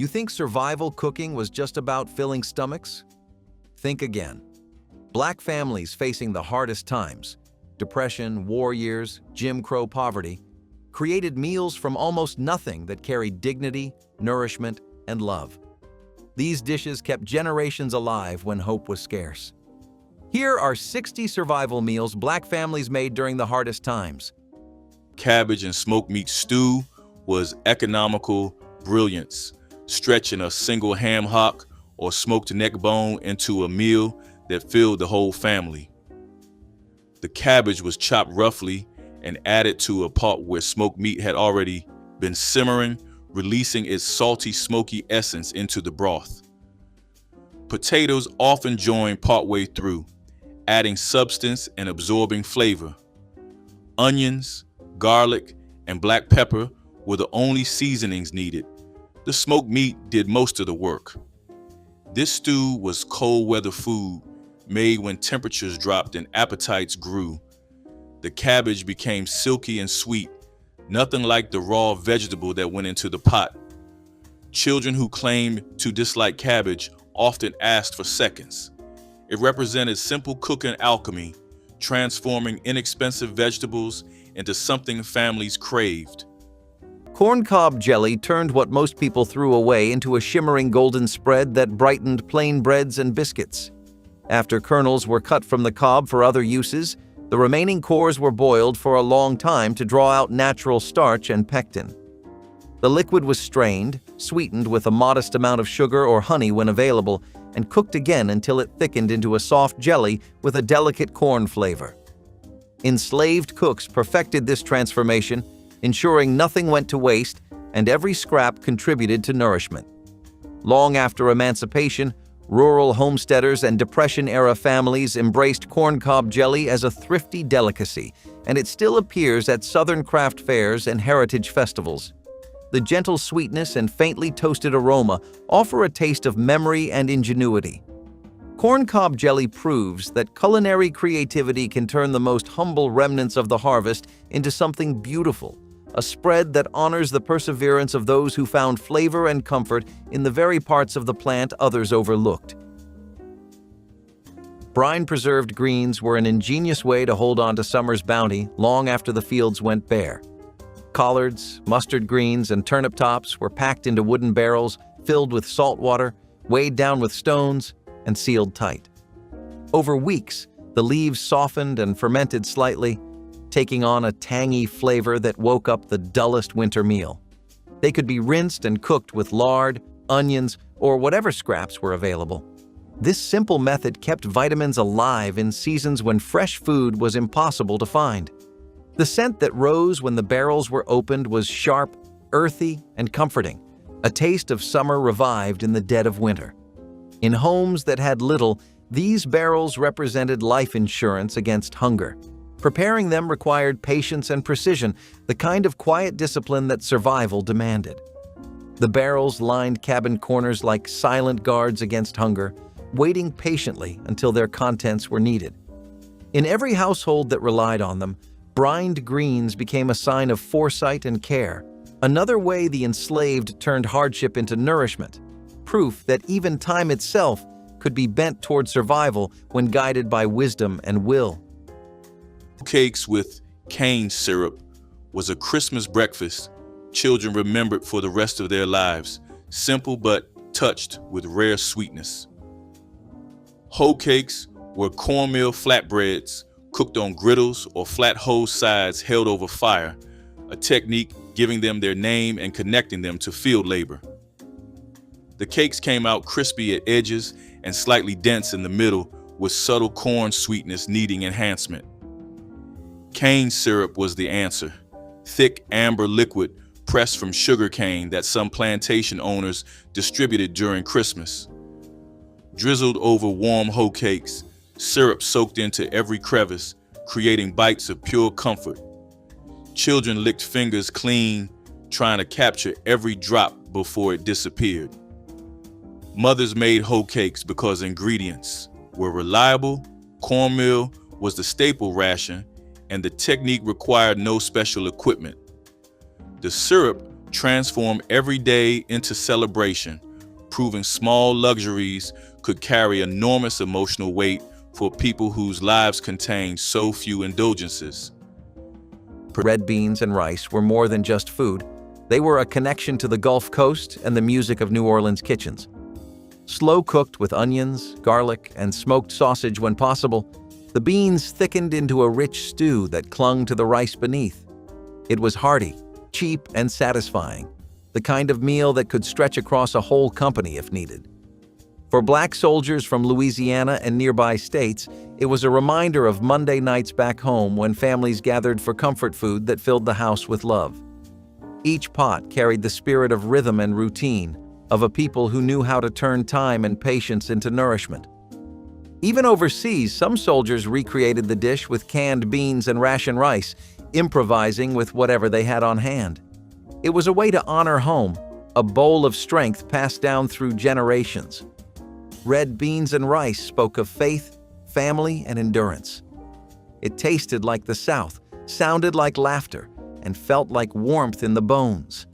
You think survival cooking was just about filling stomachs? Think again. Black families facing the hardest times, depression, war years, Jim Crow poverty, created meals from almost nothing that carried dignity, nourishment, and love. These dishes kept generations alive when hope was scarce. Here are 60 survival meals Black families made during the hardest times. Cabbage and smoked meat stew was economical brilliance, stretching a single ham hock or smoked neck bone into a meal that filled the whole family. The cabbage was chopped roughly and added to a pot where smoked meat had already been simmering, releasing its salty, smoky essence into the broth. Potatoes often joined partway through, adding substance and absorbing flavor. Onions, garlic, and black pepper were the only seasonings needed. The smoked meat did most of the work. This stew was cold weather food made when temperatures dropped and appetites grew. The cabbage became silky and sweet, nothing like the raw vegetable that went into the pot. Children who claimed to dislike cabbage often asked for seconds. It represented simple cooking alchemy, transforming inexpensive vegetables into something families craved. Corncob jelly turned what most people threw away into a shimmering golden spread that brightened plain breads and biscuits. After kernels were cut from the cob for other uses, the remaining cores were boiled for a long time to draw out natural starch and pectin. The liquid was strained, sweetened with a modest amount of sugar or honey when available, and cooked again until it thickened into a soft jelly with a delicate corn flavor. Enslaved cooks perfected this transformation, ensuring nothing went to waste and every scrap contributed to nourishment. Long after emancipation, rural homesteaders and Depression-era families embraced corncob jelly as a thrifty delicacy, and it still appears at Southern craft fairs and heritage festivals. The gentle sweetness and faintly toasted aroma offer a taste of memory and ingenuity. Corncob jelly proves that culinary creativity can turn the most humble remnants of the harvest into something beautiful, a spread that honors the perseverance of those who found flavor and comfort in the very parts of the plant others overlooked. Brine-preserved greens were an ingenious way to hold on to summer's bounty long after the fields went bare. Collards, mustard greens, and turnip tops were packed into wooden barrels filled with salt water, weighed down with stones, and sealed tight. Over weeks, the leaves softened and fermented slightly, taking on a tangy flavor that woke up the dullest winter meal. They could be rinsed and cooked with lard, onions, or whatever scraps were available. This simple method kept vitamins alive in seasons when fresh food was impossible to find. The scent that rose when the barrels were opened was sharp, earthy, and comforting, a taste of summer revived in the dead of winter. In homes that had little, these barrels represented life insurance against hunger. Preparing them required patience and precision, the kind of quiet discipline that survival demanded. The barrels lined cabin corners like silent guards against hunger, waiting patiently until their contents were needed. In every household that relied on them, brined greens became a sign of foresight and care, another way the enslaved turned hardship into nourishment, proof that even time itself could be bent toward survival when guided by wisdom and will. Cakes with cane syrup was a Christmas breakfast children remembered for the rest of their lives, simple but touched with rare sweetness. Hoe cakes were cornmeal flatbreads cooked on griddles or flat hoe sides held over fire, a technique giving them their name and connecting them to field labor. The cakes came out crispy at edges and slightly dense in the middle, with subtle corn sweetness needing enhancement. Cane syrup was the answer, thick amber liquid pressed from sugar cane that some plantation owners distributed during Christmas. Drizzled over warm hoe cakes, syrup soaked into every crevice, creating bites of pure comfort. Children licked fingers clean, trying to capture every drop before it disappeared. Mothers made hoe cakes because ingredients were reliable, cornmeal was the staple ration, and the technique required no special equipment. The syrup transformed every day into celebration, proving small luxuries could carry enormous emotional weight for people whose lives contained so few indulgences. Red beans and rice were more than just food. They were a connection to the Gulf Coast and the music of New Orleans kitchens. Slow cooked with onions, garlic, and smoked sausage when possible, the beans thickened into a rich stew that clung to the rice beneath. It was hearty, cheap, and satisfying, the kind of meal that could stretch across a whole company if needed. For Black soldiers from Louisiana and nearby states, it was a reminder of Monday nights back home when families gathered for comfort food that filled the house with love. Each pot carried the spirit of rhythm and routine, of a people who knew how to turn time and patience into nourishment. Even overseas, some soldiers recreated the dish with canned beans and ration rice, improvising with whatever they had on hand. It was a way to honor home, a bowl of strength passed down through generations. Red beans and rice spoke of faith, family, and endurance. It tasted like the South, sounded like laughter, and felt like warmth in the bones.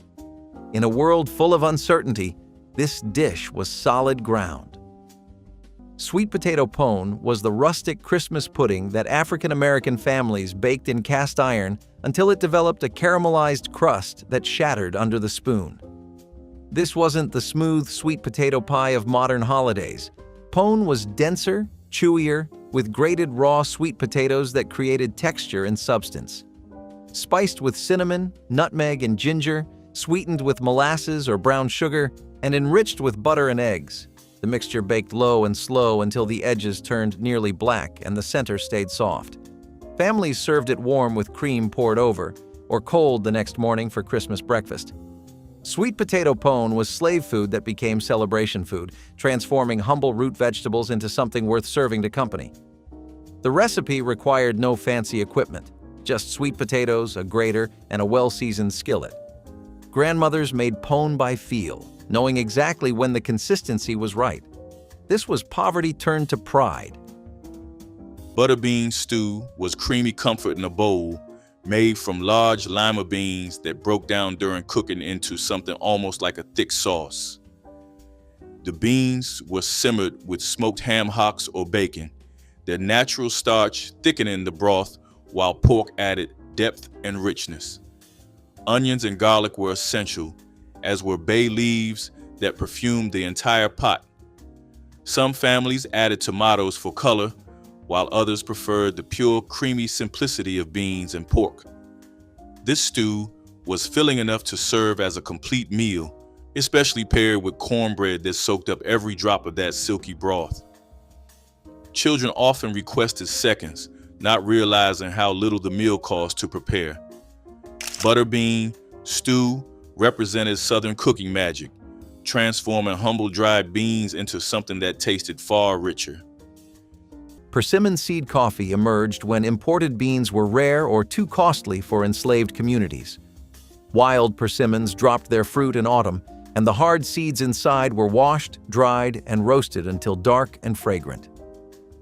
In a world full of uncertainty, this dish was solid ground. Sweet potato pone was the rustic Christmas pudding that African American families baked in cast iron until it developed a caramelized crust that shattered under the spoon. This wasn't the smooth sweet potato pie of modern holidays. Pone was denser, chewier, with grated raw sweet potatoes that created texture and substance. Spiced with cinnamon, nutmeg, and ginger, sweetened with molasses or brown sugar, and enriched with butter and eggs. The mixture baked low and slow until the edges turned nearly black and the center stayed soft. Families served it warm with cream poured over, or cold the next morning for Christmas breakfast. Sweet potato pone was slave food that became celebration food, transforming humble root vegetables into something worth serving to company. The recipe required no fancy equipment, just sweet potatoes, a grater, and a well-seasoned skillet. Grandmothers made pone by feel, knowing exactly when the consistency was right. This was poverty turned to pride. Butterbean stew was creamy comfort in a bowl, made from large lima beans that broke down during cooking into something almost like a thick sauce. The beans were simmered with smoked ham hocks or bacon, their natural starch thickening the broth while pork added depth and richness. Onions and garlic were essential, as were bay leaves that perfumed the entire pot. Some families added tomatoes for color, while others preferred the pure, creamy simplicity of beans and pork. This stew was filling enough to serve as a complete meal, especially paired with cornbread that soaked up every drop of that silky broth. Children often requested seconds, not realizing how little the meal cost to prepare. Butterbean stew represented Southern cooking magic, transforming humble dried beans into something that tasted far richer. Persimmon seed coffee emerged when imported beans were rare or too costly for enslaved communities. Wild persimmons dropped their fruit in autumn, and the hard seeds inside were washed, dried, and roasted until dark and fragrant.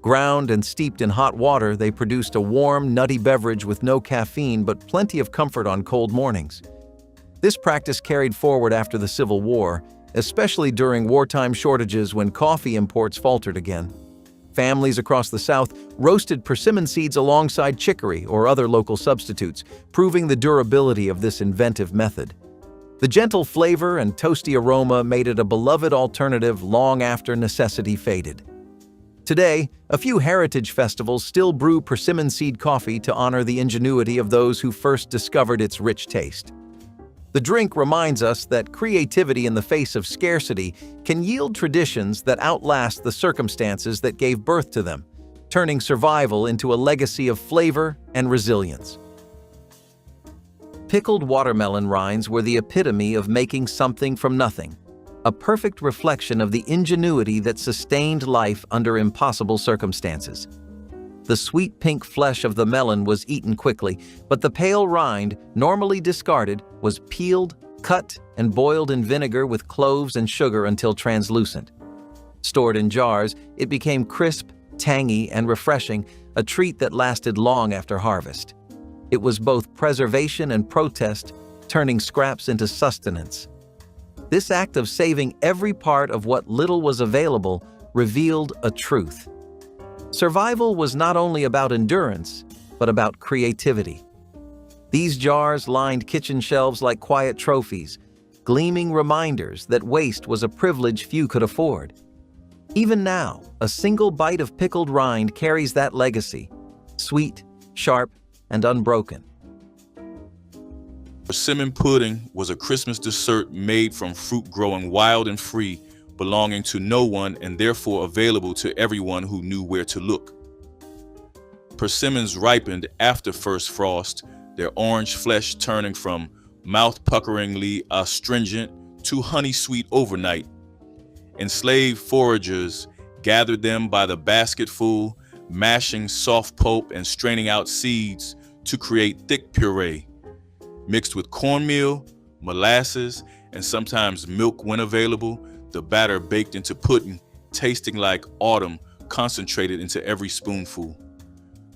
Ground and steeped in hot water, they produced a warm, nutty beverage with no caffeine but plenty of comfort on cold mornings. This practice carried forward after the Civil War, especially during wartime shortages when coffee imports faltered again. Families across the South roasted persimmon seeds alongside chicory or other local substitutes, proving the durability of this inventive method. The gentle flavor and toasty aroma made it a beloved alternative long after necessity faded. Today, a few heritage festivals still brew persimmon seed coffee to honor the ingenuity of those who first discovered its rich taste. The drink reminds us that creativity in the face of scarcity can yield traditions that outlast the circumstances that gave birth to them, turning survival into a legacy of flavor and resilience. Pickled watermelon rinds were the epitome of making something from nothing, a perfect reflection of the ingenuity that sustained life under impossible circumstances. The sweet pink flesh of the melon was eaten quickly, but the pale rind, normally discarded, was peeled, cut, and boiled in vinegar with cloves and sugar until translucent. Stored in jars, it became crisp, tangy, and refreshing, a treat that lasted long after harvest. It was both preservation and protest, turning scraps into sustenance. This act of saving every part of what little was available revealed a truth. Survival was not only about endurance, but about creativity. These jars lined kitchen shelves like quiet trophies, gleaming reminders that waste was a privilege few could afford. Even now, a single bite of pickled rind carries that legacy, sweet, sharp, and unbroken. Persimmon pudding was a Christmas dessert made from fruit growing wild and free, belonging to no one and therefore available to everyone who knew where to look. Persimmons ripened after first frost, their orange flesh turning from mouth-puckeringly astringent to honey-sweet overnight. Enslaved foragers gathered them by the basketful, mashing soft pulp and straining out seeds to create thick puree. Mixed with cornmeal, molasses, and sometimes milk when available, the batter baked into pudding, tasting like autumn concentrated into every spoonful.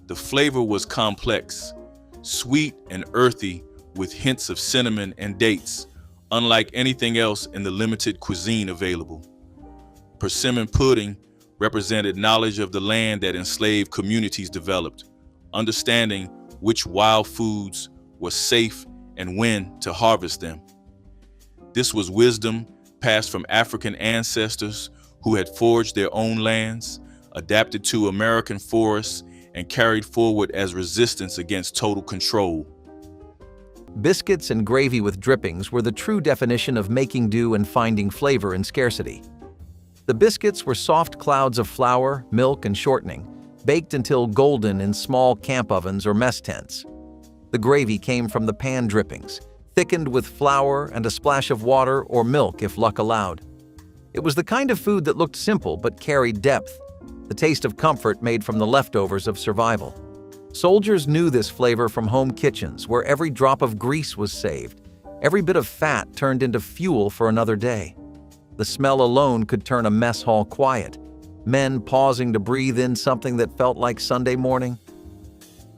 The flavor was complex, sweet and earthy with hints of cinnamon and dates, unlike anything else in the limited cuisine available. Persimmon pudding represented knowledge of the land that enslaved communities developed, understanding which wild foods were safe and when to harvest them. This was wisdom passed from African ancestors who had forged their own lands, adapted to American forests, and carried forward as resistance against total control. Biscuits and gravy with drippings were the true definition of making do and finding flavor in scarcity. The biscuits were soft clouds of flour, milk, and shortening, baked until golden in small camp ovens or mess tents. The gravy came from the pan drippings, thickened with flour and a splash of water or milk if luck allowed. It was the kind of food that looked simple but carried depth, the taste of comfort made from the leftovers of survival. Soldiers knew this flavor from home kitchens where every drop of grease was saved, every bit of fat turned into fuel for another day. The smell alone could turn a mess hall quiet, men pausing to breathe in something that felt like Sunday morning.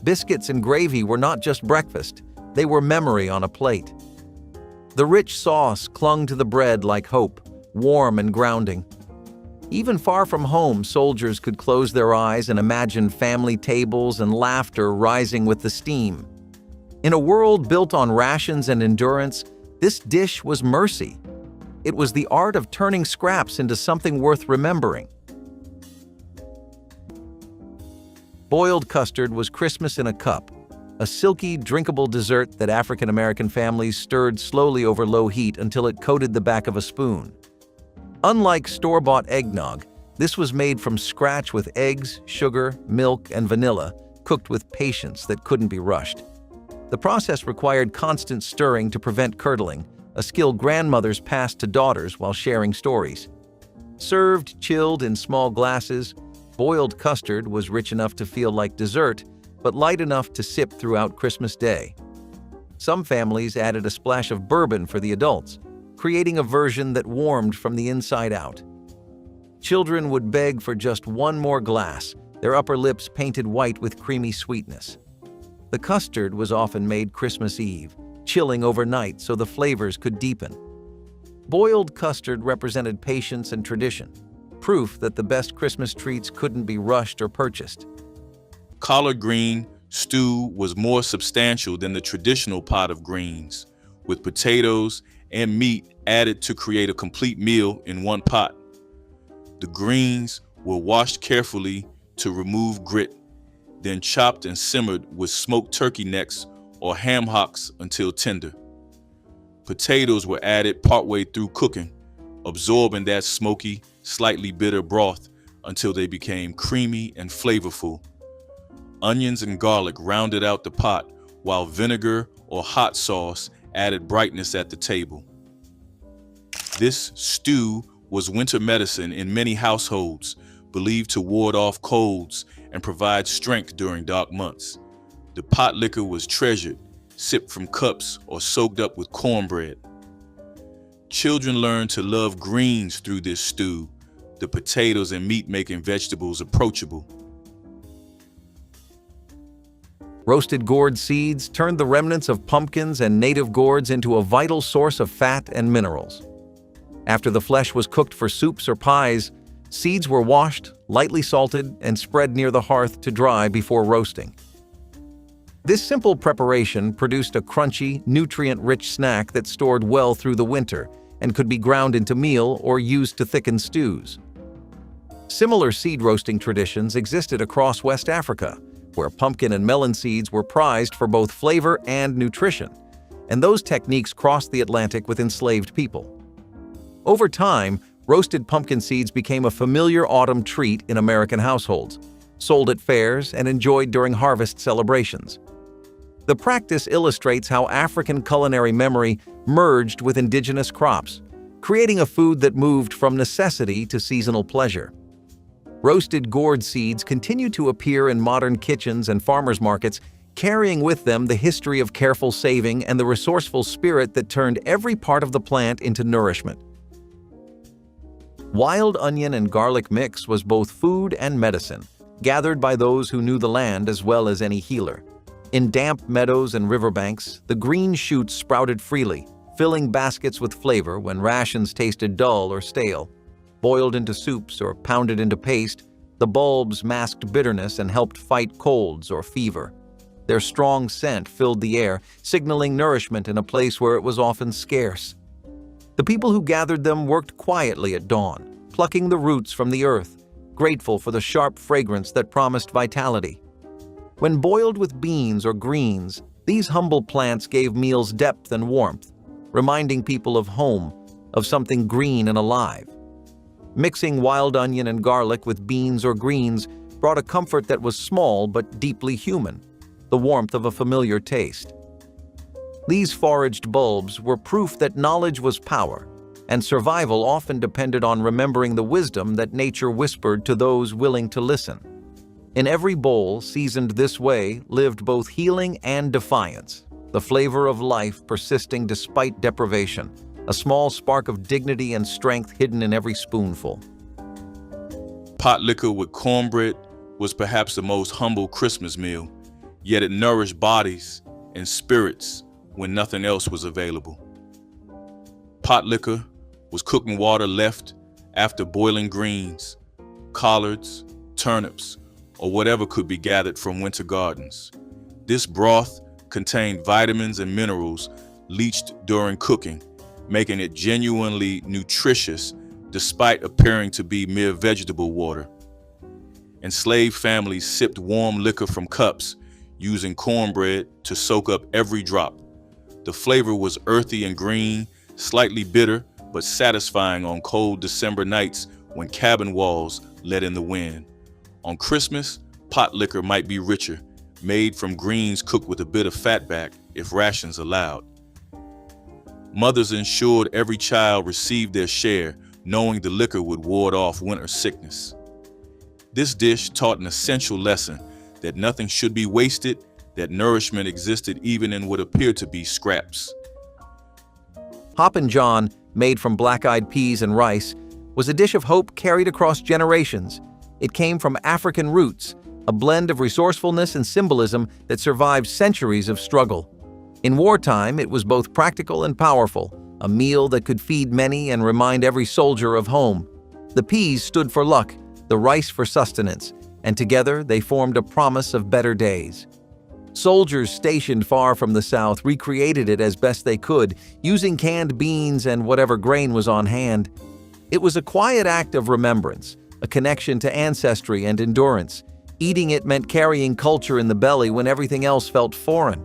Biscuits and gravy were not just breakfast, they were memory on a plate. The rich sauce clung to the bread like hope, warm and grounding. Even far from home, soldiers could close their eyes and imagine family tables and laughter rising with the steam. In a world built on rations and endurance, this dish was mercy. It was the art of turning scraps into something worth remembering. Boiled custard was Christmas in a cup, a silky, drinkable dessert that African American families stirred slowly over low heat until it coated the back of a spoon. Unlike store-bought eggnog, this was made from scratch with eggs, sugar, milk, and vanilla, cooked with patience that couldn't be rushed. The process required constant stirring to prevent curdling, a skill grandmothers passed to daughters while sharing stories. Served chilled in small glasses, boiled custard was rich enough to feel like dessert, but light enough to sip throughout Christmas Day. Some families added a splash of bourbon for the adults, creating a version that warmed from the inside out. Children would beg for just one more glass, their upper lips painted white with creamy sweetness. The custard was often made Christmas Eve, chilling overnight so the flavors could deepen. Boiled custard represented patience and tradition, proof that the best Christmas treats couldn't be rushed or purchased. Collard green stew was more substantial than the traditional pot of greens, with potatoes and meat added to create a complete meal in one pot. The greens were washed carefully to remove grit, then chopped and simmered with smoked turkey necks or ham hocks until tender. Potatoes were added partway through cooking, absorbing that smoky, slightly bitter broth until they became creamy and flavorful. Onions and garlic rounded out the pot, while vinegar or hot sauce added brightness at the table. This stew was winter medicine in many households, believed to ward off colds and provide strength during dark months. The potlikker was treasured, sipped from cups or soaked up with cornbread. Children learned to love greens through this stew, the potatoes and meat making vegetables approachable. Roasted gourd seeds turned the remnants of pumpkins and native gourds into a vital source of fat and minerals. After the flesh was cooked for soups or pies, seeds were washed, lightly salted, and spread near the hearth to dry before roasting. This simple preparation produced a crunchy, nutrient-rich snack that stored well through the winter and could be ground into meal or used to thicken stews. Similar seed roasting traditions existed across West Africa, where pumpkin and melon seeds were prized for both flavor and nutrition, and those techniques crossed the Atlantic with enslaved people. Over time, roasted pumpkin seeds became a familiar autumn treat in American households, sold at fairs and enjoyed during harvest celebrations. The practice illustrates how African culinary memory merged with indigenous crops, creating a food that moved from necessity to seasonal pleasure. Roasted gourd seeds continue to appear in modern kitchens and farmers markets, carrying with them the history of careful saving and the resourceful spirit that turned every part of the plant into nourishment. Wild onion and garlic mix was both food and medicine, gathered by those who knew the land as well as any healer. In damp meadows and riverbanks, the green shoots sprouted freely, filling baskets with flavor when rations tasted dull or stale. Boiled into soups or pounded into paste, the bulbs masked bitterness and helped fight colds or fever. Their strong scent filled the air, signaling nourishment in a place where it was often scarce. The people who gathered them worked quietly at dawn, plucking the roots from the earth, grateful for the sharp fragrance that promised vitality. When boiled with beans or greens, these humble plants gave meals depth and warmth, reminding people of home, of something green and alive. Mixing wild onion and garlic with beans or greens brought a comfort that was small but deeply human, the warmth of a familiar taste. These foraged bulbs were proof that knowledge was power, and survival often depended on remembering the wisdom that nature whispered to those willing to listen. In every bowl, seasoned this way, lived both healing and defiance, the flavor of life persisting despite deprivation, a small spark of dignity and strength hidden in every spoonful. Potlikker with cornbread was perhaps the most humble Christmas meal, yet it nourished bodies and spirits when nothing else was available. Potlikker was cooking water left after boiling greens, collards, turnips, or whatever could be gathered from winter gardens. This broth contained vitamins and minerals leached during cooking, making it genuinely nutritious despite appearing to be mere vegetable water. Enslaved families sipped warm liquor from cups, using cornbread to soak up every drop. The flavor was earthy and green, slightly bitter, but satisfying on cold December nights when cabin walls let in the wind. On Christmas, potlikker might be richer, made from greens cooked with a bit of fatback if rations allowed. Mothers ensured every child received their share, knowing the liquor would ward off winter sickness. This dish taught an essential lesson that nothing should be wasted, that nourishment existed even in what appeared to be scraps. Hoppin' John, made from black-eyed peas and rice, was a dish of hope carried across generations. It came from African roots, a blend of resourcefulness and symbolism that survived centuries of struggle. In wartime, it was both practical and powerful, a meal that could feed many and remind every soldier of home. The peas stood for luck, the rice for sustenance, and together they formed a promise of better days. Soldiers stationed far from the south recreated it as best they could, using canned beans and whatever grain was on hand. It was a quiet act of remembrance, a connection to ancestry and endurance. Eating it meant carrying culture in the belly when everything else felt foreign.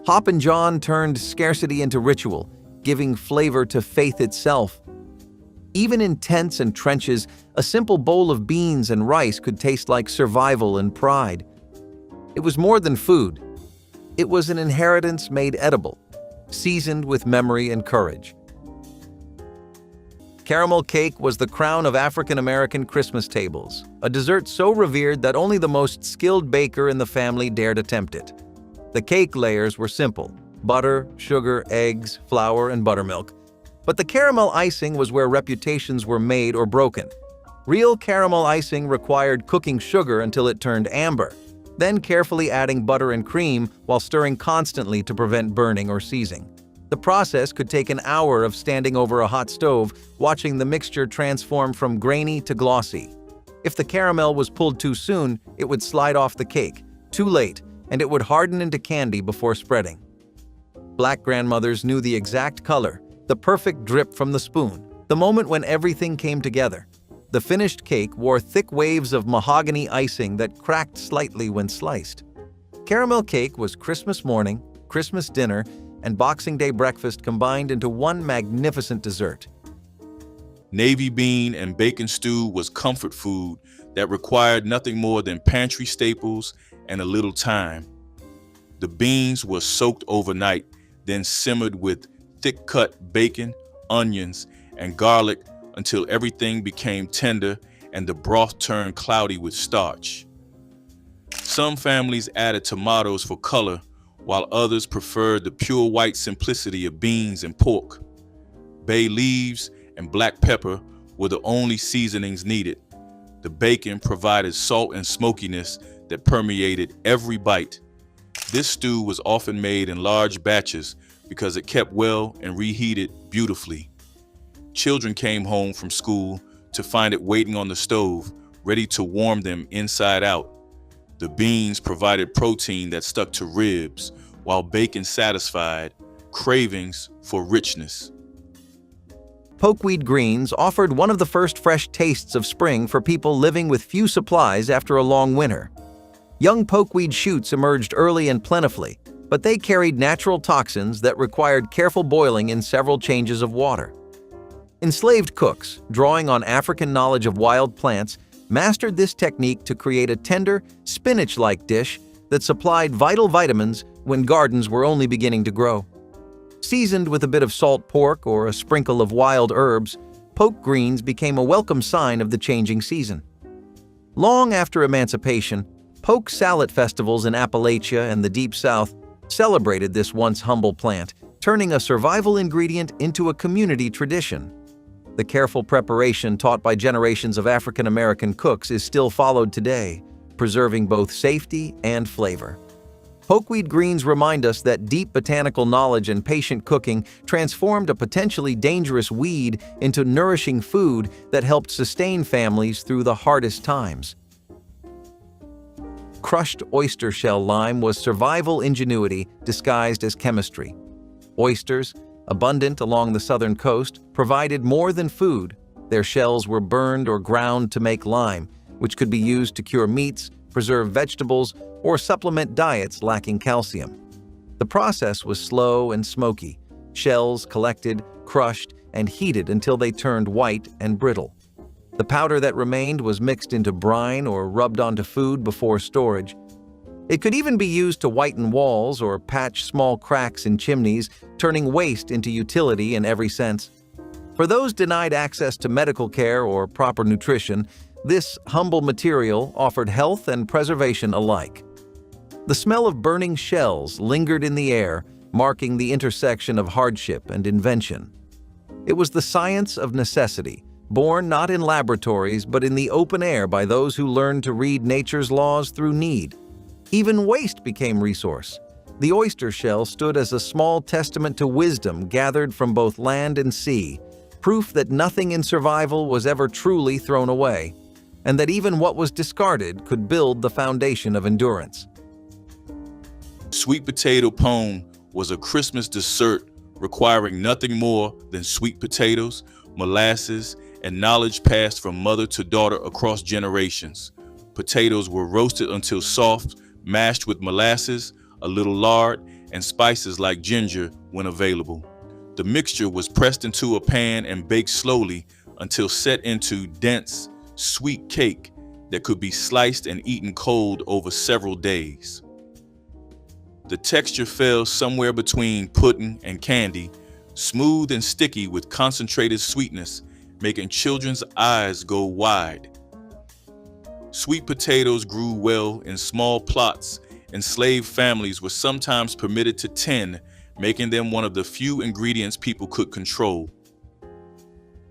Hoppin' John turned scarcity into ritual, giving flavor to faith itself. Even in tents and trenches, a simple bowl of beans and rice could taste like survival and pride. It was more than food. It was an inheritance made edible, seasoned with memory and courage. Caramel cake was the crown of African-American Christmas tables, a dessert so revered that only the most skilled baker in the family dared attempt it. The cake layers were simple: butter, sugar, eggs, flour, and buttermilk. But the caramel icing was where reputations were made or broken. Real caramel icing required cooking sugar until it turned amber. then carefully adding butter and cream while stirring constantly to prevent burning or seizing. The process could take an hour of standing over a hot stove, watching the mixture transform from grainy to glossy. If the caramel was pulled too soon, it would slide off the cake. Too late, and it would harden into candy before spreading. Black grandmothers knew the exact color, the perfect drip from the spoon, the moment when everything came together. The finished cake wore thick waves of mahogany icing that cracked slightly when sliced. Caramel cake was Christmas morning, Christmas dinner, and Boxing Day breakfast combined into one magnificent dessert. Navy bean and bacon stew was comfort food that required nothing more than pantry staples and a little time. The beans were soaked overnight, then simmered with thick-cut bacon, onions, and garlic until everything became tender and the broth turned cloudy with starch. Some families added tomatoes for color, while others preferred the pure white simplicity of beans and pork. Bay leaves and black pepper were the only seasonings needed. The bacon provided salt and smokiness that permeated every bite. This stew was often made in large batches because it kept well and reheated beautifully. Children came home from school to find it waiting on the stove, ready to warm them inside out. The beans provided protein that stuck to ribs, while bacon satisfied cravings for richness. Pokeweed greens offered one of the first fresh tastes of spring for people living with few supplies after a long winter. Young pokeweed shoots emerged early and plentifully, but they carried natural toxins that required careful boiling in several changes of water. Enslaved cooks, drawing on African knowledge of wild plants, mastered this technique to create a tender, spinach-like dish that supplied vital vitamins when gardens were only beginning to grow. Seasoned with a bit of salt pork or a sprinkle of wild herbs, poke greens became a welcome sign of the changing season. Long after emancipation, poke salad festivals in Appalachia and the Deep South celebrated this once humble plant, turning a survival ingredient into a community tradition. The careful preparation taught by generations of African American cooks is still followed today, preserving both safety and flavor. Pokeweed greens remind us that deep botanical knowledge and patient cooking transformed a potentially dangerous weed into nourishing food that helped sustain families through the hardest times. Crushed oyster shell lime was survival ingenuity disguised as chemistry. Oysters, abundant along the southern coast, provided more than food. Their shells were burned or ground to make lime, which could be used to cure meats, preserve vegetables, or supplement diets lacking calcium. The process was slow and smoky. Shells collected, crushed, and heated until they turned white and brittle. The powder that remained was mixed into brine or rubbed onto food before storage. It could even be used to whiten walls or patch small cracks in chimneys, turning waste into utility in every sense. For those denied access to medical care or proper nutrition, this humble material offered health and preservation alike. The smell of burning shells lingered in the air, marking the intersection of hardship and invention. It was the science of necessity, born not in laboratories but in the open air by those who learned to read nature's laws through need. Even waste became resource. The oyster shell stood as a small testament to wisdom gathered from both land and sea, proof that nothing in survival was ever truly thrown away, and that even what was discarded could build the foundation of endurance. Sweet potato pone was a Christmas dessert requiring nothing more than sweet potatoes, molasses, and knowledge passed from mother to daughter across generations. Potatoes were roasted until soft, mashed with molasses, a little lard, and spices like ginger when available. The mixture was pressed into a pan and baked slowly until set into dense, sweet cake that could be sliced and eaten cold over several days. The texture fell somewhere between pudding and candy, smooth and sticky with concentrated sweetness, making children's eyes go wide. Sweet potatoes grew well in small plots. Enslaved families were sometimes permitted to tend, making them one of the few ingredients people could control.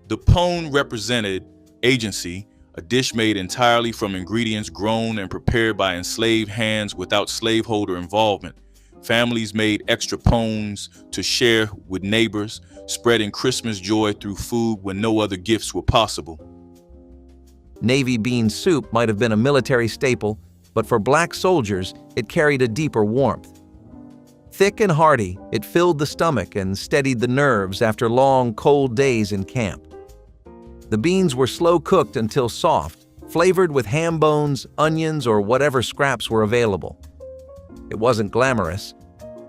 The pone represented agency, a dish made entirely from ingredients grown and prepared by enslaved hands without slaveholder involvement. Families made extra pones to share with neighbors, spreading Christmas joy through food when no other gifts were possible. Navy bean soup might have been a military staple, but for black soldiers, it carried a deeper warmth. Thick and hearty, it filled the stomach and steadied the nerves after long, cold days in camp. The beans were slow cooked until soft, flavored with ham bones, onions, or whatever scraps were available. It wasn't glamorous,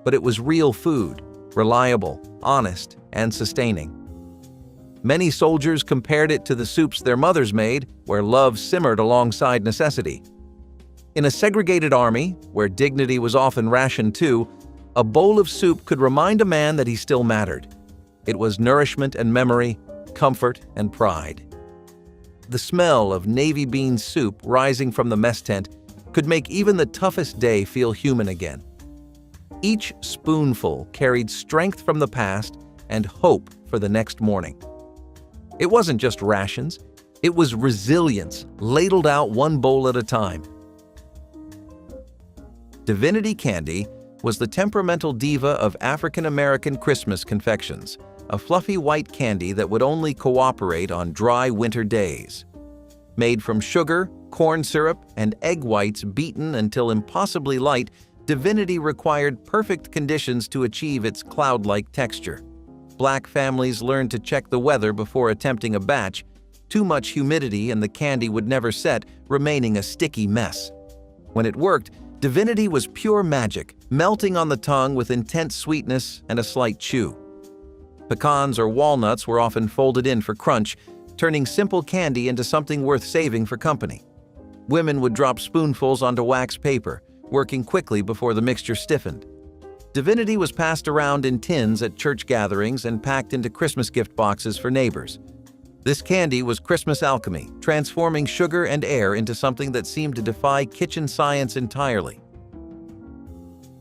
but it was real food, reliable, honest, and sustaining. Many soldiers compared it to the soups their mothers made, where love simmered alongside necessity. In a segregated army, where dignity was often rationed too, a bowl of soup could remind a man that he still mattered. It was nourishment and memory, comfort and pride. The smell of navy bean soup rising from the mess tent could make even the toughest day feel human again. Each spoonful carried strength from the past and hope for the next morning. It wasn't just rations, it was resilience, ladled out one bowl at a time. Divinity candy was the temperamental diva of African-American Christmas confections, a fluffy white candy that would only cooperate on dry winter days. Made from sugar, corn syrup, and egg whites beaten until impossibly light, Divinity required perfect conditions to achieve its cloud-like texture. Black families learned to check the weather before attempting a batch. Too much humidity and the candy would never set, remaining a sticky mess. When it worked, Divinity was pure magic, melting on the tongue with intense sweetness and a slight chew. Pecans or walnuts were often folded in for crunch, turning simple candy into something worth saving for company. Women would drop spoonfuls onto wax paper, working quickly before the mixture stiffened. Divinity was passed around in tins at church gatherings and packed into Christmas gift boxes for neighbors. This candy was Christmas alchemy, transforming sugar and air into something that seemed to defy kitchen science entirely.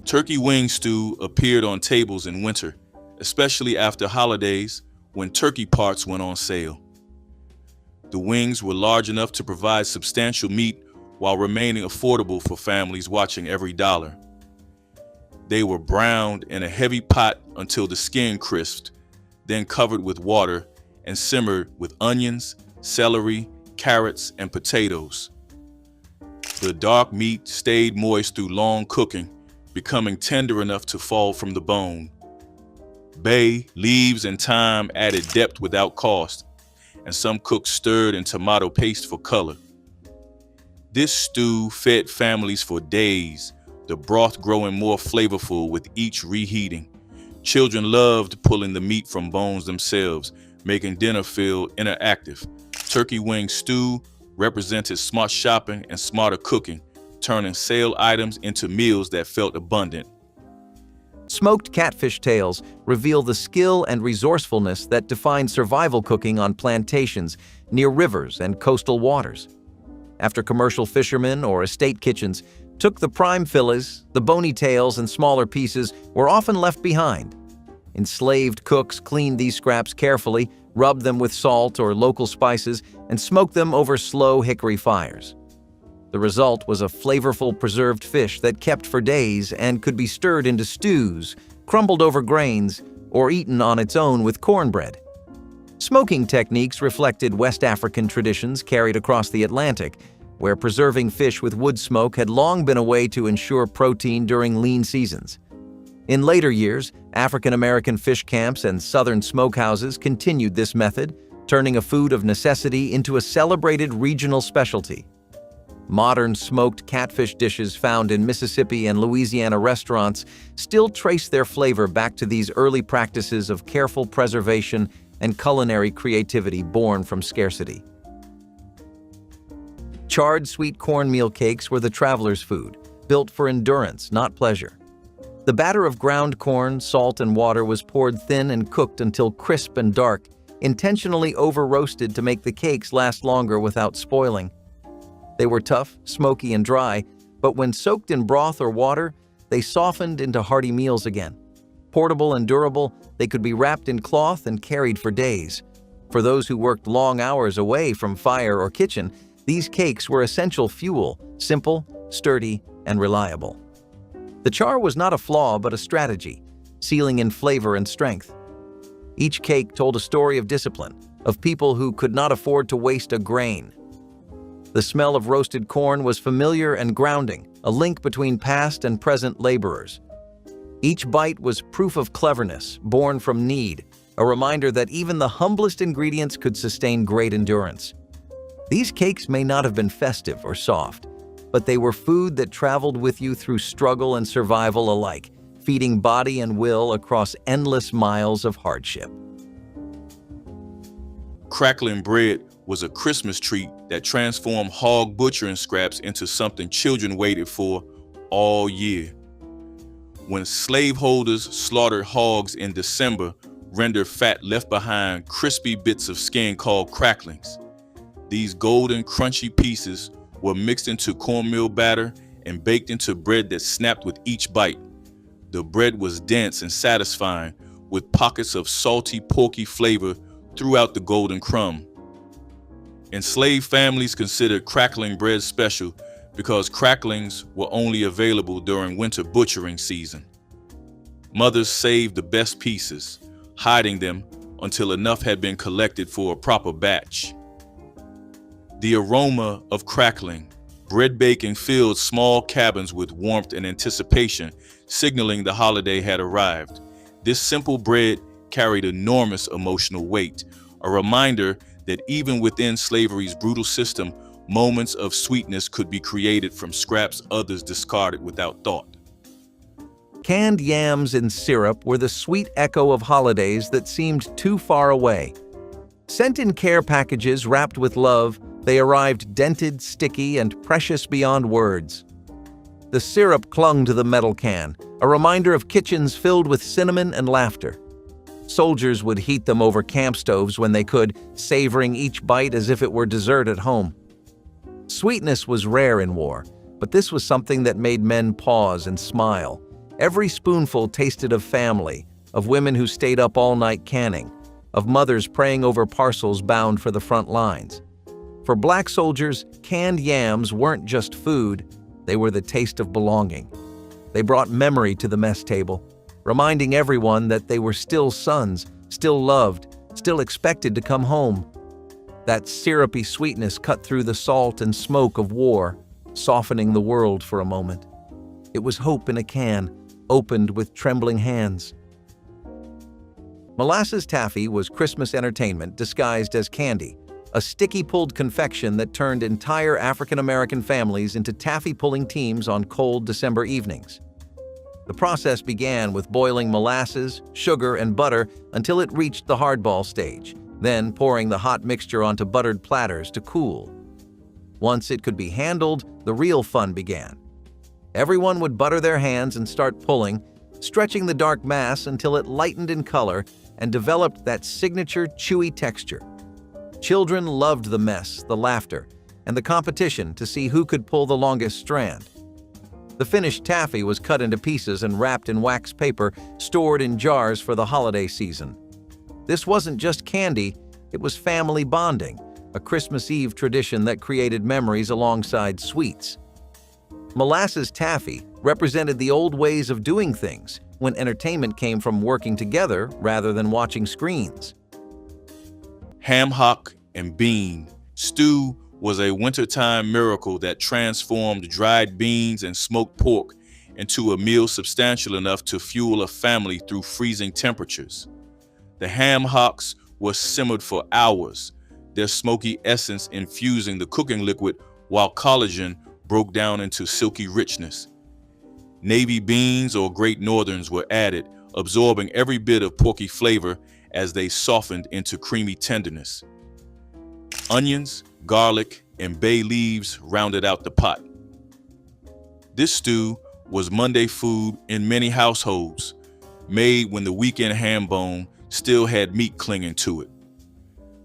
Turkey wing stew appeared on tables in winter, especially after holidays when turkey parts went on sale. The wings were large enough to provide substantial meat while remaining affordable for families watching every dollar. They were browned in a heavy pot until the skin crisped, then covered with water and simmered with onions, celery, carrots, and potatoes. The dark meat stayed moist through long cooking, becoming tender enough to fall from the bone. Bay, leaves, and thyme added depth without cost, and some cooks stirred in tomato paste for color. This stew fed families for days, the broth growing more flavorful with each reheating. Children loved pulling the meat from bones themselves, making dinner feel interactive. Turkey wing stew represented smart shopping and smarter cooking, turning sale items into meals that felt abundant. Smoked catfish tails reveal the skill and resourcefulness that defined survival cooking on plantations near rivers and coastal waters. After commercial fishermen or estate kitchens took the prime fillets, the bony tails and smaller pieces were often left behind. Enslaved cooks cleaned these scraps carefully, rubbed them with salt or local spices, and smoked them over slow hickory fires. The result was a flavorful preserved fish that kept for days and could be stirred into stews, crumbled over grains, or eaten on its own with cornbread. Smoking techniques reflected West African traditions carried across the Atlantic, where preserving fish with wood smoke had long been a way to ensure protein during lean seasons. In later years, African-American fish camps and southern smokehouses continued this method, turning a food of necessity into a celebrated regional specialty. Modern smoked catfish dishes found in Mississippi and Louisiana restaurants still trace their flavor back to these early practices of careful preservation and culinary creativity born from scarcity. Charred sweet cornmeal cakes were the traveler's food, built for endurance, not pleasure. The batter of ground corn, salt, and water was poured thin and cooked until crisp and dark, intentionally over-roasted to make the cakes last longer without spoiling. They were tough, smoky, and dry, but when soaked in broth or water, they softened into hearty meals again. Portable and durable, they could be wrapped in cloth and carried for days. For those who worked long hours away from fire or kitchen, These cakes were essential fuel, simple, sturdy, and reliable. The char was not a flaw but a strategy, sealing in flavor and strength. Each cake told a story of discipline, of people who could not afford to waste a grain. The smell of roasted corn was familiar and grounding, a link between past and present laborers. Each bite was proof of cleverness, born from need, a reminder that even the humblest ingredients could sustain great endurance. These cakes may not have been festive or soft, but they were food that traveled with you through struggle and survival alike, feeding body and will across endless miles of hardship. Crackling bread was a Christmas treat that transformed hog butchering scraps into something children waited for all year. When slaveholders slaughtered hogs in December, rendered fat left behind crispy bits of skin called cracklings. These golden, crunchy pieces were mixed into cornmeal batter and baked into bread that snapped with each bite. The bread was dense and satisfying, with pockets of salty, porky flavor throughout the golden crumb. Enslaved families considered crackling bread special because cracklings were only available during winter butchering season. Mothers saved the best pieces, hiding them until enough had been collected for a proper batch. The aroma of crackling, bread baking filled small cabins with warmth and anticipation, signaling the holiday had arrived. This simple bread carried enormous emotional weight, a reminder that even within slavery's brutal system, moments of sweetness could be created from scraps others discarded without thought. Canned yams in syrup were the sweet echo of holidays that seemed too far away. Sent in care packages wrapped with love, they arrived dented, sticky, and precious beyond words. The syrup clung to the metal can, a reminder of kitchens filled with cinnamon and laughter. Soldiers would heat them over camp stoves when they could, savoring each bite as if it were dessert at home. Sweetness was rare in war, but this was something that made men pause and smile. Every spoonful tasted of family, of women who stayed up all night canning, of mothers praying over parcels bound for the front lines. For Black soldiers, canned yams weren't just food, they were the taste of belonging. They brought memory to the mess table, reminding everyone that they were still sons, still loved, still expected to come home. That syrupy sweetness cut through the salt and smoke of war, softening the world for a moment. It was hope in a can, opened with trembling hands. Molasses taffy was Christmas entertainment disguised as candy, a sticky-pulled confection that turned entire African-American families into taffy-pulling teams on cold December evenings. The process began with boiling molasses, sugar, and butter until it reached the hardball stage, then pouring the hot mixture onto buttered platters to cool. Once it could be handled, the real fun began. Everyone would butter their hands and start pulling, stretching the dark mass until it lightened in color and developed that signature chewy texture. Children loved the mess, the laughter, and the competition to see who could pull the longest strand. The finished taffy was cut into pieces and wrapped in wax paper, stored in jars for the holiday season. This wasn't just candy, it was family bonding, a Christmas Eve tradition that created memories alongside sweets. Molasses taffy represented the old ways of doing things, when entertainment came from working together rather than watching screens. Ham hock and bean stew was a wintertime miracle that transformed dried beans and smoked pork into a meal substantial enough to fuel a family through freezing temperatures. The ham hocks were simmered for hours, their smoky essence infusing the cooking liquid while collagen broke down into silky richness. Navy beans or Great Northerns were added, absorbing every bit of porky flavor as they softened into creamy tenderness. Onions, garlic, and bay leaves rounded out the pot. This stew was Monday food in many households, made when the weekend ham bone still had meat clinging to it.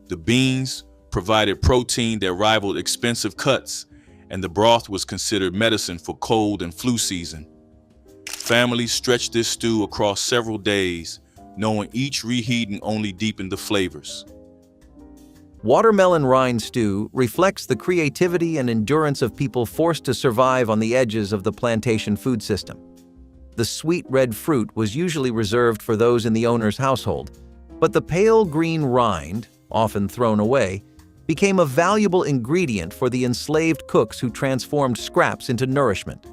The beans provided protein that rivaled expensive cuts, and the broth was considered medicine for cold and flu season. Families stretched this stew across several days, knowing each reheating only deepened the flavors. Watermelon rind stew reflects the creativity and endurance of people forced to survive on the edges of the plantation food system. The sweet red fruit was usually reserved for those in the owner's household, but the pale green rind, often thrown away, became a valuable ingredient for the enslaved cooks who transformed scraps into nourishment.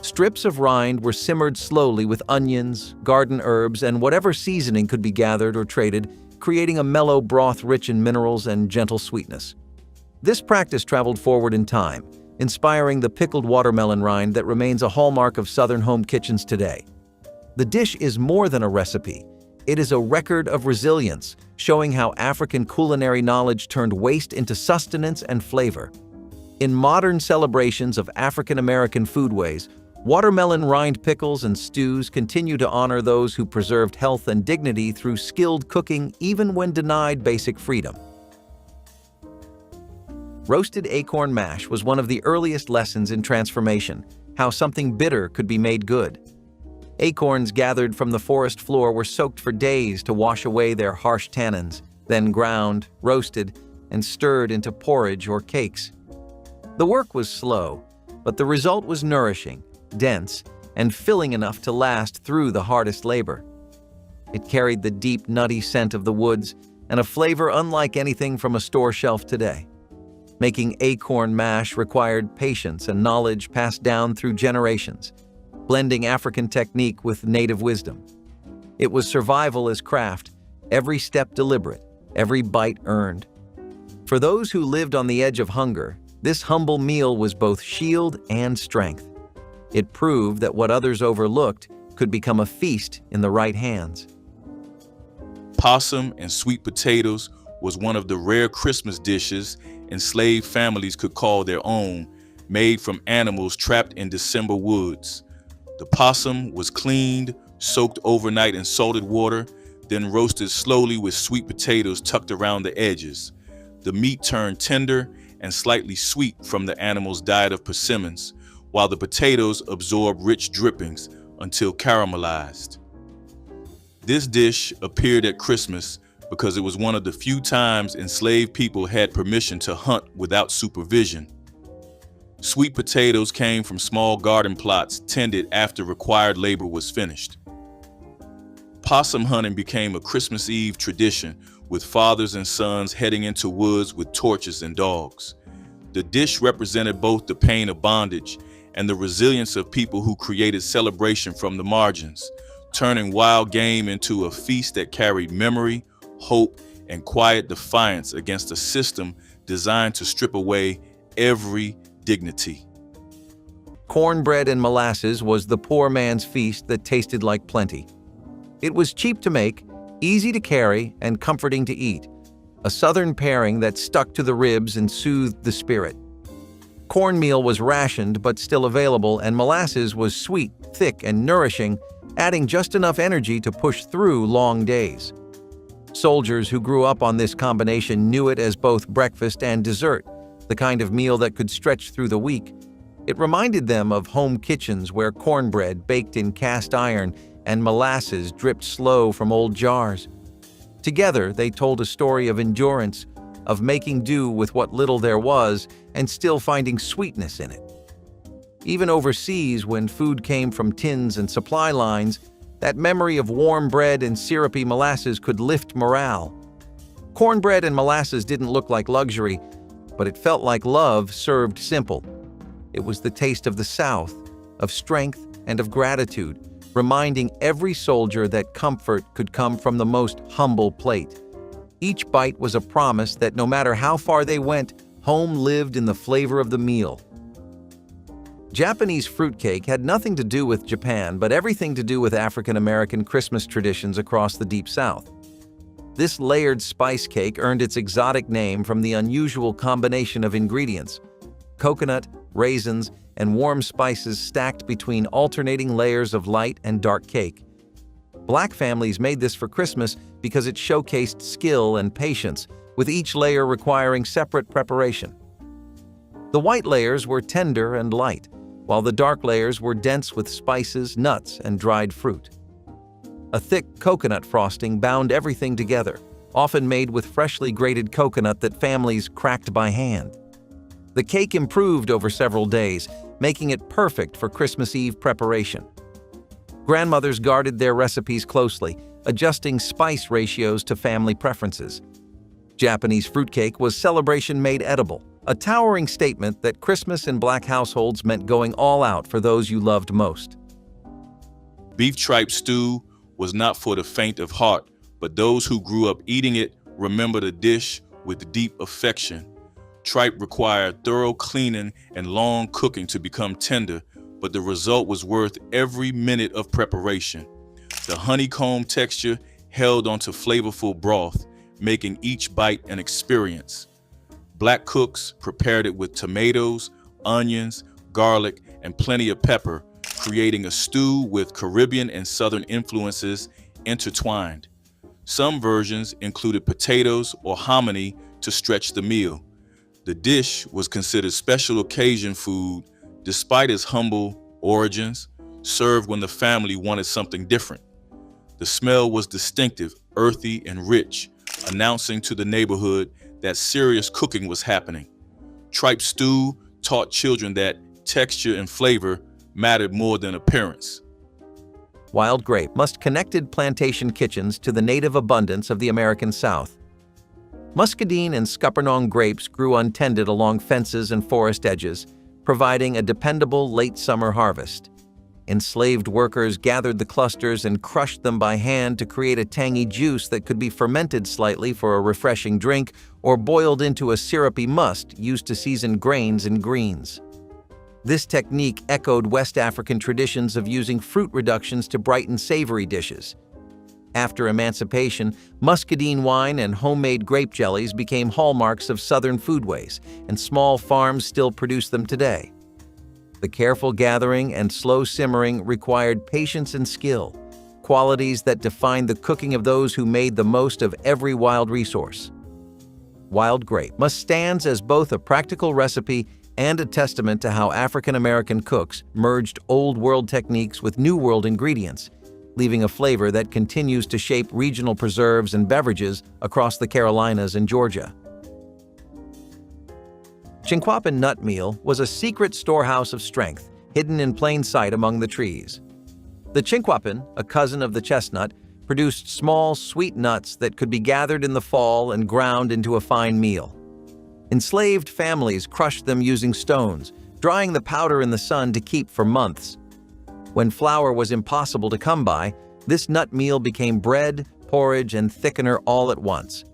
Strips of rind were simmered slowly with onions, garden herbs, and whatever seasoning could be gathered or traded, creating a mellow broth rich in minerals and gentle sweetness. This practice traveled forward in time, inspiring the pickled watermelon rind that remains a hallmark of Southern home kitchens today. The dish is more than a recipe. It is a record of resilience, showing how African culinary knowledge turned waste into sustenance and flavor. In modern celebrations of African American foodways, watermelon rind pickles and stews continue to honor those who preserved health and dignity through skilled cooking even when denied basic freedom. Roasted acorn mash was one of the earliest lessons in transformation, how something bitter could be made good. Acorns gathered from the forest floor were soaked for days to wash away their harsh tannins, then ground, roasted, and stirred into porridge or cakes. The work was slow, but the result was nourishing, dense, and filling enough to last through the hardest labor. It carried the deep, nutty scent of the woods and a flavor unlike anything from a store shelf today. Making acorn mash required patience and knowledge passed down through generations, blending African technique with native wisdom. It was survival as craft, every step deliberate, every bite earned. For those who lived on the edge of hunger, this humble meal was both shield and strength. It proved that what others overlooked could become a feast in the right hands. Possum and sweet potatoes was one of the rare Christmas dishes enslaved families could call their own, made from animals trapped in December woods. The possum was cleaned, soaked overnight in salted water, then roasted slowly with sweet potatoes tucked around the edges. The meat turned tender and slightly sweet from the animal's diet of persimmons, while the potatoes absorbed rich drippings until caramelized. This dish appeared at Christmas because it was one of the few times enslaved people had permission to hunt without supervision. Sweet potatoes came from small garden plots tended after required labor was finished. Possum hunting became a Christmas Eve tradition, with fathers and sons heading into woods with torches and dogs. The dish represented both the pain of bondage and the resilience of people who created celebration from the margins, turning wild game into a feast that carried memory, hope, and quiet defiance against a system designed to strip away every dignity. Cornbread and molasses was the poor man's feast that tasted like plenty. It was cheap to make, easy to carry, and comforting to eat, a Southern pairing that stuck to the ribs and soothed the spirit. Cornmeal was rationed but still available, and molasses was sweet, thick, and nourishing, adding just enough energy to push through long days. Soldiers who grew up on this combination knew it as both breakfast and dessert, the kind of meal that could stretch through the week. It reminded them of home kitchens where cornbread baked in cast iron and molasses dripped slow from old jars. Together, they told a story of endurance, of making do with what little there was and still finding sweetness in it. Even overseas, when food came from tins and supply lines, that memory of warm bread and syrupy molasses could lift morale. Cornbread and molasses didn't look like luxury, but it felt like love served simple. It was the taste of the South, of strength and of gratitude, reminding every soldier that comfort could come from the most humble plate. Each bite was a promise that no matter how far they went, home lived in the flavor of the meal. Japanese fruitcake had nothing to do with Japan, but everything to do with African American Christmas traditions across the Deep South. This layered spice cake earned its exotic name from the unusual combination of ingredients: coconut, raisins, and warm spices stacked between alternating layers of light and dark cake. Black families made this for Christmas because it showcased skill and patience, with each layer requiring separate preparation. The white layers were tender and light, while the dark layers were dense with spices, nuts, and dried fruit. A thick coconut frosting bound everything together, often made with freshly grated coconut that families cracked by hand. The cake improved over several days, making it perfect for Christmas Eve preparation. Grandmothers guarded their recipes closely, adjusting spice ratios to family preferences. Japanese fruitcake was celebration made edible, a towering statement that Christmas in Black households meant going all out for those you loved most. Beef tripe stew was not for the faint of heart, but those who grew up eating it remember the dish with deep affection. Tripe required thorough cleaning and long cooking to become tender, but the result was worth every minute of preparation. The honeycomb texture held onto flavorful broth, making each bite an experience. Black cooks prepared it with tomatoes, onions, garlic, and plenty of pepper, creating a stew with Caribbean and Southern influences intertwined. Some versions included potatoes or hominy to stretch the meal. The dish was considered special occasion food despite its humble origins, served when the family wanted something different. The smell was distinctive, earthy, and rich, announcing to the neighborhood that serious cooking was happening. Tripe stew taught children that texture and flavor mattered more than appearance. Wild grape connected plantation kitchens to the native abundance of the American South. Muscadine and scuppernong grapes grew untended along fences and forest edges, providing a dependable late summer harvest. Enslaved workers gathered the clusters and crushed them by hand to create a tangy juice that could be fermented slightly for a refreshing drink or boiled into a syrupy must used to season grains and greens. This technique echoed West African traditions of using fruit reductions to brighten savory dishes. After emancipation, muscadine wine and homemade grape jellies became hallmarks of Southern foodways, and small farms still produce them today. The careful gathering and slow simmering required patience and skill, qualities that defined the cooking of those who made the most of every wild resource. Wild grape stands as both a practical recipe and a testament to how African American cooks merged Old World techniques with New World ingredients, leaving a flavor that continues to shape regional preserves and beverages across the Carolinas and Georgia. Chinquapin nut meal was a secret storehouse of strength, hidden in plain sight among the trees. The chinquapin, a cousin of the chestnut, produced small, sweet nuts that could be gathered in the fall and ground into a fine meal. Enslaved families crushed them using stones, drying the powder in the sun to keep for months. When flour was impossible to come by, this nut meal became bread, porridge, and thickener all at once.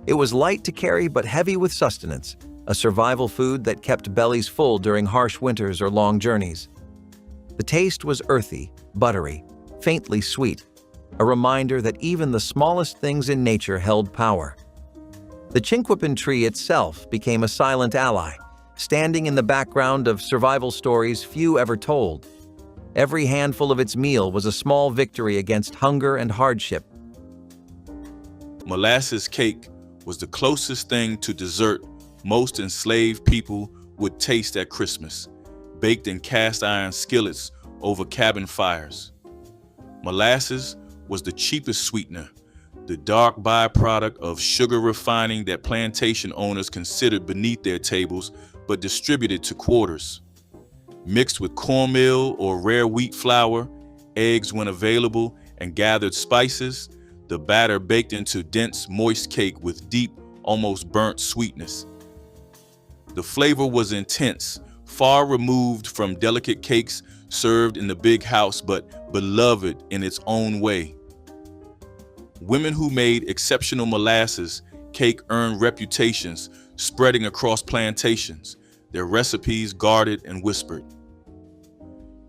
It was light to carry but heavy with sustenance, a survival food that kept bellies full during harsh winters or long journeys. The taste was earthy, buttery, faintly sweet, a reminder that even the smallest things in nature held power. The chinquapin tree itself became a silent ally, standing in the background of survival stories few ever told. Every handful of its meal was a small victory against hunger and hardship. Molasses cake was the closest thing to dessert most enslaved people would taste at Christmas, baked in cast iron skillets over cabin fires. Molasses was the cheapest sweetener, the dark byproduct of sugar refining that plantation owners considered beneath their tables but distributed to quarters. Mixed with cornmeal or rare wheat flour, eggs when available, and gathered spices, the batter baked into dense, moist cake with deep, almost burnt sweetness. The flavor was intense, far removed from delicate cakes served in the big house, but beloved in its own way. Women who made exceptional molasses cake earned reputations spreading across plantations, their recipes guarded and whispered.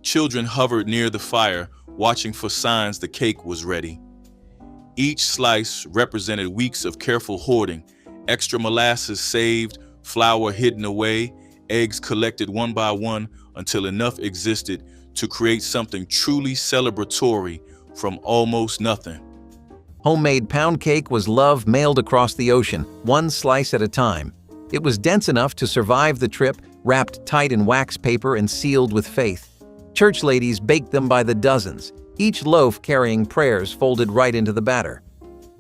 Children hovered near the fire, watching for signs the cake was ready. Each slice represented weeks of careful hoarding, extra molasses saved, flour hidden away, eggs collected one by one until enough existed to create something truly celebratory from almost nothing. Homemade pound cake was love mailed across the ocean, one slice at a time. It was dense enough to survive the trip, wrapped tight in wax paper and sealed with faith. Church ladies baked them by the dozens, each loaf carrying prayers folded right into the batter.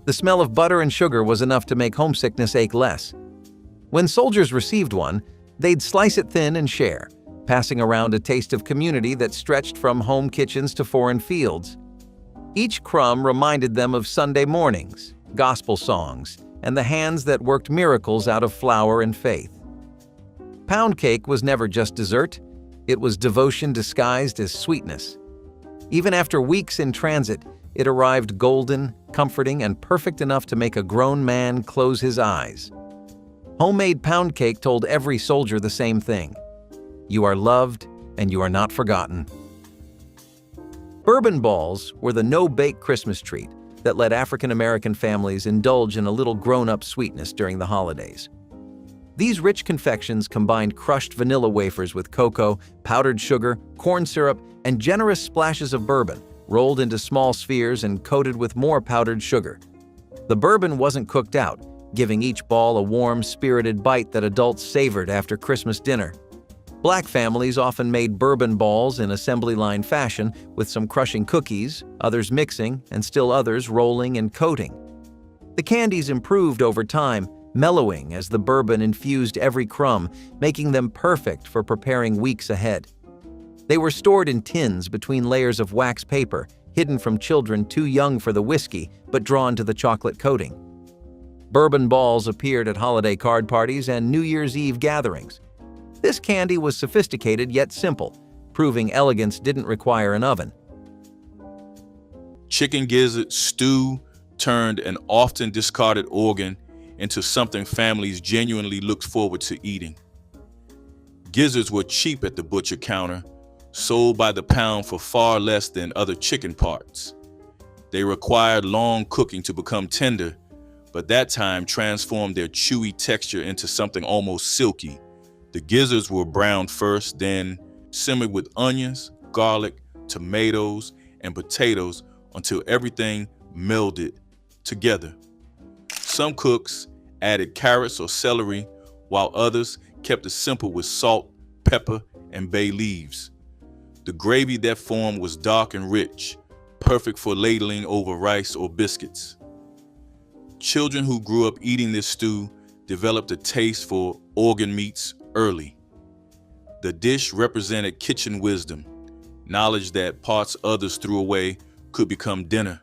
The smell of butter and sugar was enough to make homesickness ache less. When soldiers received one, they'd slice it thin and share, passing around a taste of community that stretched from home kitchens to foreign fields. Each crumb reminded them of Sunday mornings, gospel songs, and the hands that worked miracles out of flour and faith. Pound cake was never just dessert, it was devotion disguised as sweetness. Even after weeks in transit, it arrived golden, comforting, and perfect enough to make a grown man close his eyes. Homemade pound cake told every soldier the same thing: you are loved and you are not forgotten. Bourbon balls were the no-bake Christmas treat that let African-American families indulge in a little grown-up sweetness during the holidays. These rich confections combined crushed vanilla wafers with cocoa, powdered sugar, corn syrup, and generous splashes of bourbon, rolled into small spheres and coated with more powdered sugar. The bourbon wasn't cooked out, giving each ball a warm, spirited bite that adults savored after Christmas dinner. Black families often made bourbon balls in assembly line fashion, with some crushing cookies, others mixing, and still others rolling and coating. The candies improved over time, mellowing as the bourbon infused every crumb, making them perfect for preparing weeks ahead. They were stored in tins between layers of wax paper, hidden from children too young for the whiskey but drawn to the chocolate coating. Bourbon balls appeared at holiday card parties and New Year's Eve gatherings. This candy was sophisticated yet simple, proving elegance didn't require an oven. Chicken gizzard stew turned an often discarded organ into something families genuinely looked forward to eating. Gizzards were cheap at the butcher counter, sold by the pound for far less than other chicken parts. They required long cooking to become tender, but that time transformed their chewy texture into something almost silky. The gizzards were browned first, then simmered with onions, garlic, tomatoes, and potatoes until everything melded together. Some cooks added carrots or celery, while others kept it simple with salt, pepper, and bay leaves. The gravy that formed was dark and rich, perfect for ladling over rice or biscuits. Children who grew up eating this stew developed a taste for organ meats early. The dish represented kitchen wisdom, knowledge that parts others threw away could become dinner.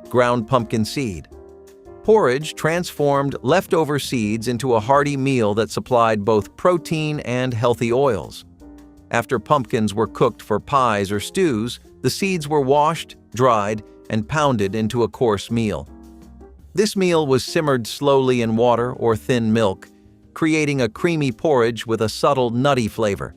Ground pumpkin seed. Porridge transformed leftover seeds into a hearty meal that supplied both protein and healthy oils. After pumpkins were cooked for pies or stews, the seeds were washed, dried, and pounded into a coarse meal. This meal was simmered slowly in water or thin milk, creating a creamy porridge with a subtle nutty flavor.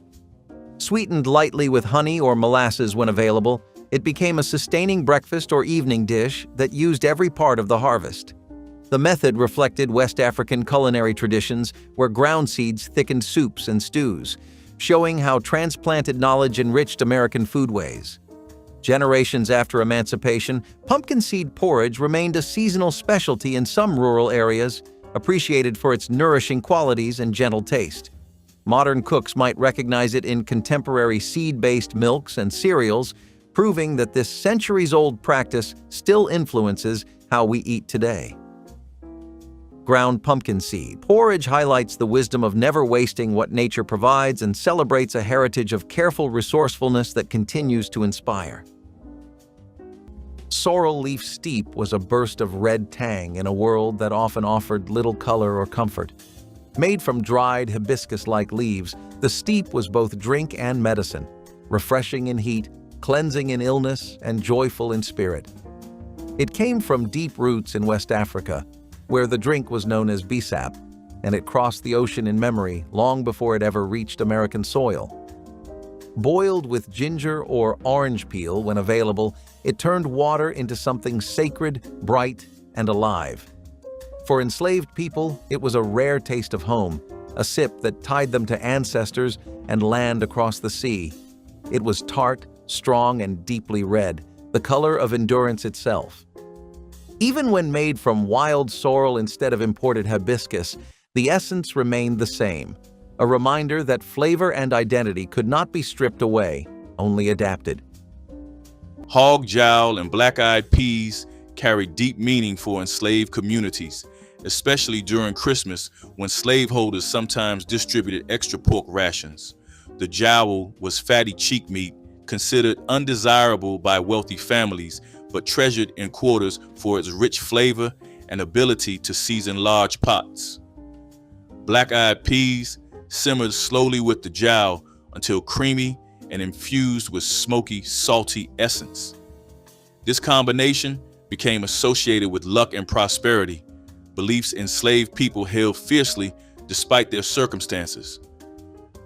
Sweetened lightly with honey or molasses when available, it became a sustaining breakfast or evening dish that used every part of the harvest. The method reflected West African culinary traditions where ground seeds thickened soups and stews, showing how transplanted knowledge enriched American foodways. Generations after emancipation, pumpkin seed porridge remained a seasonal specialty in some rural areas, appreciated for its nourishing qualities and gentle taste. Modern cooks might recognize it in contemporary seed-based milks and cereals, proving that this centuries-old practice still influences how we eat today. Ground pumpkin seed. Porridge highlights the wisdom of never wasting what nature provides and celebrates a heritage of careful resourcefulness that continues to inspire. Sorrel leaf steep was a burst of red tang in a world that often offered little color or comfort. Made from dried hibiscus-like leaves, the steep was both drink and medicine, refreshing in heat, cleansing in illness, and joyful in spirit. It came from deep roots in West Africa, where the drink was known as bisap, and it crossed the ocean in memory long before it ever reached American soil. Boiled with ginger or orange peel when available, it turned water into something sacred, bright, and alive. For enslaved people, it was a rare taste of home, a sip that tied them to ancestors and land across the sea. It was tart, strong, and deeply red, the color of endurance itself. Even when made from wild sorrel instead of imported hibiscus, the essence remained the same, a reminder that flavor and identity could not be stripped away, only adapted. Hog jowl and black-eyed peas carried deep meaning for enslaved communities, especially during Christmas when slaveholders sometimes distributed extra pork rations. The jowl was fatty cheek meat, considered undesirable by wealthy families, but treasured in quarters for its rich flavor and ability to season large pots. Black-eyed peas simmered slowly with the jowl until creamy and infused with smoky, salty essence. This combination became associated with luck and prosperity, beliefs enslaved people held fiercely despite their circumstances.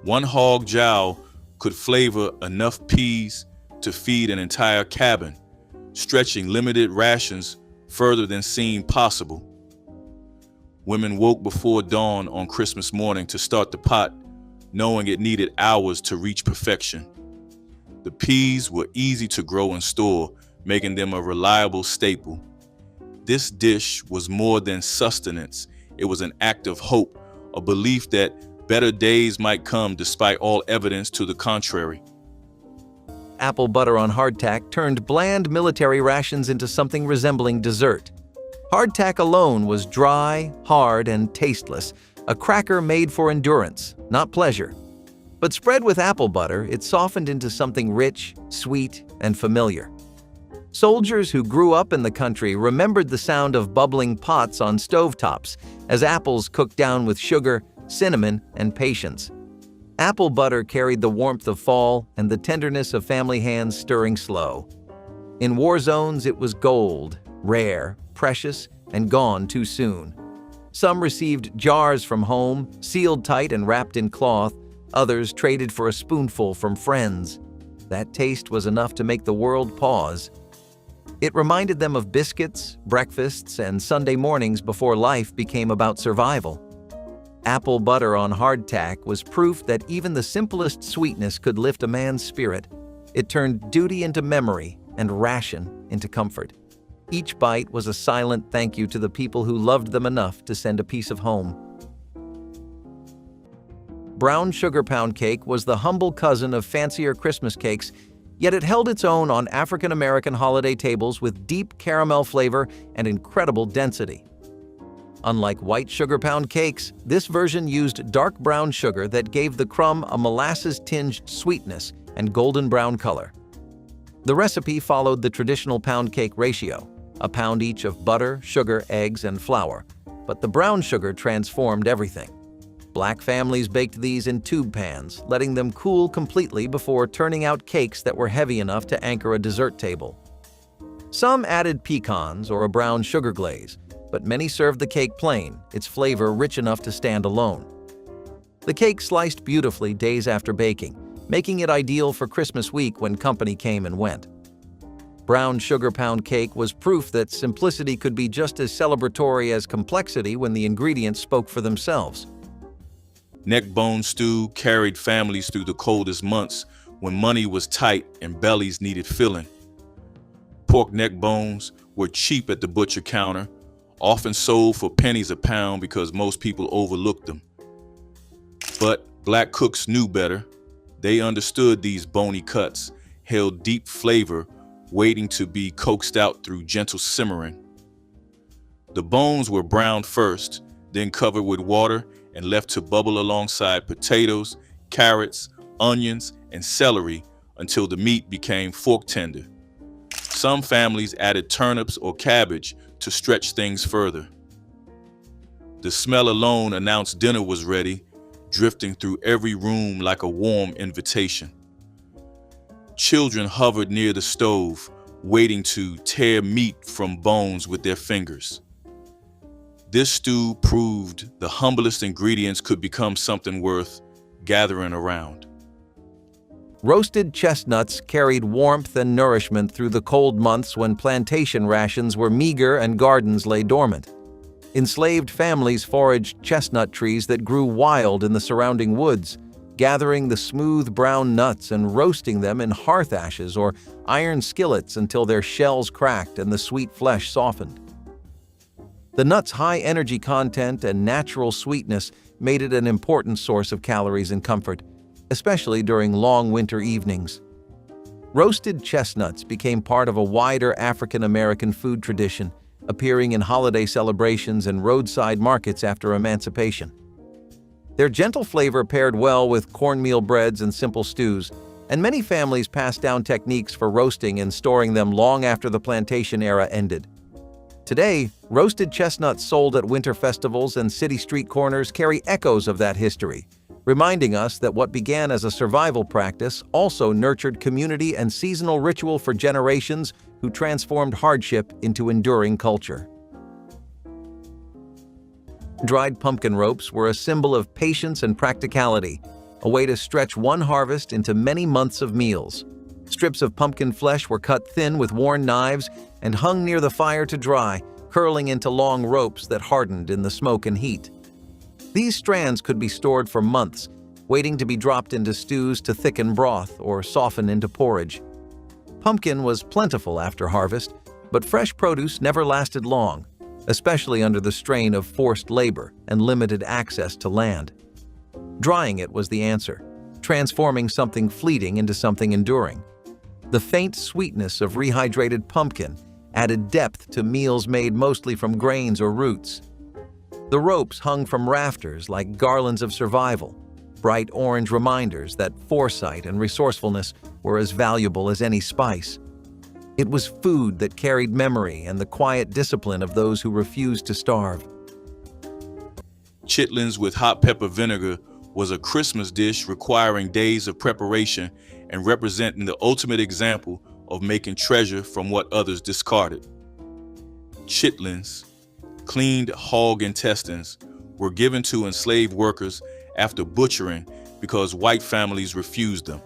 One hog jowl could flavor enough peas to feed an entire cabin, stretching limited rations further than seemed possible. Women woke before dawn on Christmas morning to start the pot, knowing it needed hours to reach perfection. The peas were easy to grow and store, making them a reliable staple. This dish was more than sustenance. It was an act of hope, a belief that better days might come despite all evidence to the contrary. Apple butter on hardtack turned bland military rations into something resembling dessert. Hardtack alone was dry, hard, and tasteless, a cracker made for endurance, not pleasure. But spread with apple butter, it softened into something rich, sweet, and familiar. Soldiers who grew up in the country remembered the sound of bubbling pots on stovetops as apples cooked down with sugar, cinnamon, and patience. Apple butter carried the warmth of fall and the tenderness of family hands stirring slow. In war zones, it was gold, rare, precious, and gone too soon. Some received jars from home, sealed tight and wrapped in cloth. Others traded for a spoonful from friends. That taste was enough to make the world pause. It reminded them of biscuits, breakfasts, and Sunday mornings before life became about survival. Apple butter on hardtack was proof that even the simplest sweetness could lift a man's spirit. It turned duty into memory and ration into comfort. Each bite was a silent thank you to the people who loved them enough to send a piece of home. Brown sugar pound cake was the humble cousin of fancier Christmas cakes, yet it held its own on African American holiday tables with deep caramel flavor and incredible density. Unlike white sugar pound cakes, this version used dark brown sugar that gave the crumb a molasses-tinged sweetness and golden brown color. The recipe followed the traditional pound cake ratio, a pound each of butter, sugar, eggs, and flour, but the brown sugar transformed everything. Black families baked these in tube pans, letting them cool completely before turning out cakes that were heavy enough to anchor a dessert table. Some added pecans or a brown sugar glaze, but many served the cake plain, its flavor rich enough to stand alone. The cake sliced beautifully days after baking, making it ideal for Christmas week when company came and went. Brown sugar pound cake was proof that simplicity could be just as celebratory as complexity when the ingredients spoke for themselves. Neck bone stew carried families through the coldest months when money was tight and bellies needed filling. Pork neck bones were cheap at the butcher counter, often sold for pennies a pound because most people overlooked them. But black cooks knew better. They understood these bony cuts held deep flavor, waiting to be coaxed out through gentle simmering. The bones were browned first, then covered with water and left to bubble alongside potatoes, carrots, onions, and celery until the meat became fork tender. Some families added turnips or cabbage to stretch things further. The smell alone announced dinner was ready, drifting through every room like a warm invitation. Children hovered near the stove, waiting to tear meat from bones with their fingers. This stew proved the humblest ingredients could become something worth gathering around. Roasted chestnuts carried warmth and nourishment through the cold months when plantation rations were meager and gardens lay dormant. Enslaved families foraged chestnut trees that grew wild in the surrounding woods, gathering the smooth brown nuts and roasting them in hearth ashes or iron skillets until their shells cracked and the sweet flesh softened. The nuts' high energy content and natural sweetness made it an important source of calories and comfort, especially during long winter evenings. Roasted chestnuts became part of a wider African American food tradition, appearing in holiday celebrations and roadside markets after emancipation. Their gentle flavor paired well with cornmeal breads and simple stews, and many families passed down techniques for roasting and storing them long after the plantation era ended. Today, roasted chestnuts sold at winter festivals and city street corners carry echoes of that history, reminding us that what began as a survival practice also nurtured community and seasonal ritual for generations who transformed hardship into enduring culture. Dried pumpkin ropes were a symbol of patience and practicality, a way to stretch one harvest into many months of meals. Strips of pumpkin flesh were cut thin with worn knives and hung near the fire to dry, curling into long ropes that hardened in the smoke and heat. These strands could be stored for months, waiting to be dropped into stews to thicken broth or soften into porridge. Pumpkin was plentiful after harvest, but fresh produce never lasted long, especially under the strain of forced labor and limited access to land. Drying it was the answer, transforming something fleeting into something enduring. The faint sweetness of rehydrated pumpkin added depth to meals made mostly from grains or roots. The ropes hung from rafters like garlands of survival, bright orange reminders that foresight and resourcefulness were as valuable as any spice. It was food that carried memory and the quiet discipline of those who refused to starve. Chitlins with hot pepper vinegar was a Christmas dish requiring days of preparation and representing the ultimate example of making treasure from what others discarded. Chitlins, cleaned hog intestines, were given to enslaved workers after butchering because white families refused them.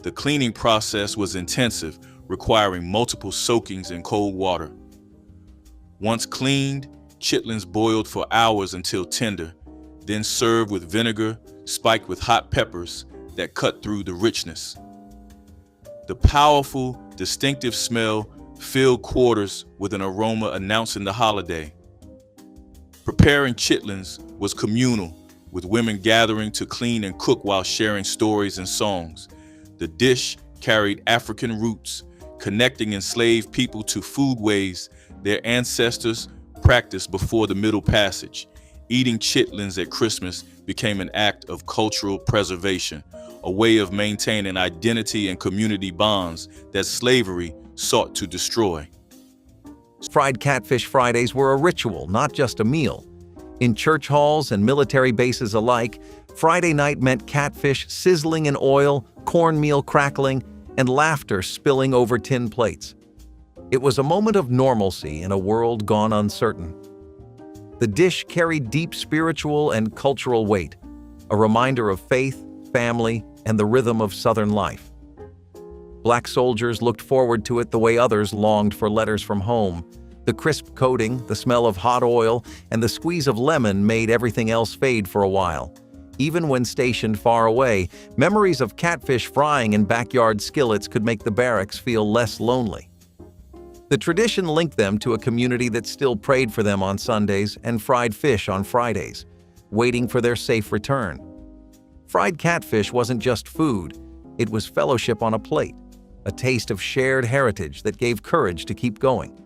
The cleaning process was intensive, requiring multiple soakings in cold water. Once cleaned, chitlins boiled for hours until tender, then served with vinegar spiked with hot peppers that cut through the richness. The powerful, distinctive smell filled quarters with an aroma announcing the holiday. Preparing chitlins was communal, with women gathering to clean and cook while sharing stories and songs. The dish carried African roots, connecting enslaved people to foodways their ancestors practiced before the Middle Passage. Eating chitlins at Christmas became an act of cultural preservation, a way of maintaining identity and community bonds that slavery sought to destroy. Fried catfish Fridays were a ritual, not just a meal. In church halls and military bases alike, Friday night meant catfish sizzling in oil, cornmeal crackling, and laughter spilling over tin plates. It was a moment of normalcy in a world gone uncertain. The dish carried deep spiritual and cultural weight, a reminder of faith, family, and the rhythm of Southern life. Black soldiers looked forward to it the way others longed for letters from home. The crisp coating, the smell of hot oil, and the squeeze of lemon made everything else fade for a while. Even when stationed far away, memories of catfish frying in backyard skillets could make the barracks feel less lonely. The tradition linked them to a community that still prayed for them on Sundays and fried fish on Fridays, waiting for their safe return. Fried catfish wasn't just food, it was fellowship on a plate, a taste of shared heritage that gave courage to keep going.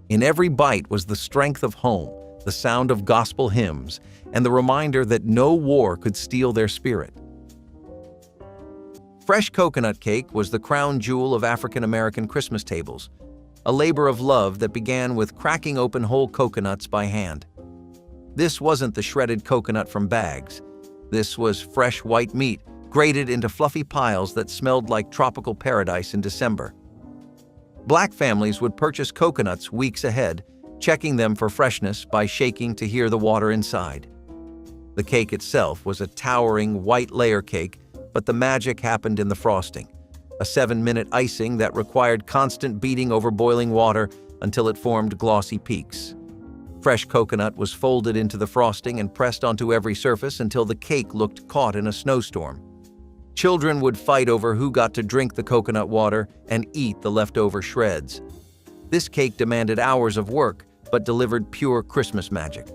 In every bite was the strength of home, the sound of gospel hymns, and the reminder that no war could steal their spirit. Fresh coconut cake was the crown jewel of African American Christmas tables, a labor of love that began with cracking open whole coconuts by hand. This wasn't the shredded coconut from bags. This was fresh white meat, grated into fluffy piles that smelled like tropical paradise in December. Black families would purchase coconuts weeks ahead, checking them for freshness by shaking to hear the water inside. The cake itself was a towering white layer cake, but the magic happened in the frosting, a 7-minute icing that required constant beating over boiling water until it formed glossy peaks. Fresh coconut was folded into the frosting and pressed onto every surface until the cake looked caught in a snowstorm. Children would fight over who got to drink the coconut water and eat the leftover shreds. This cake demanded hours of work, but delivered pure Christmas magic.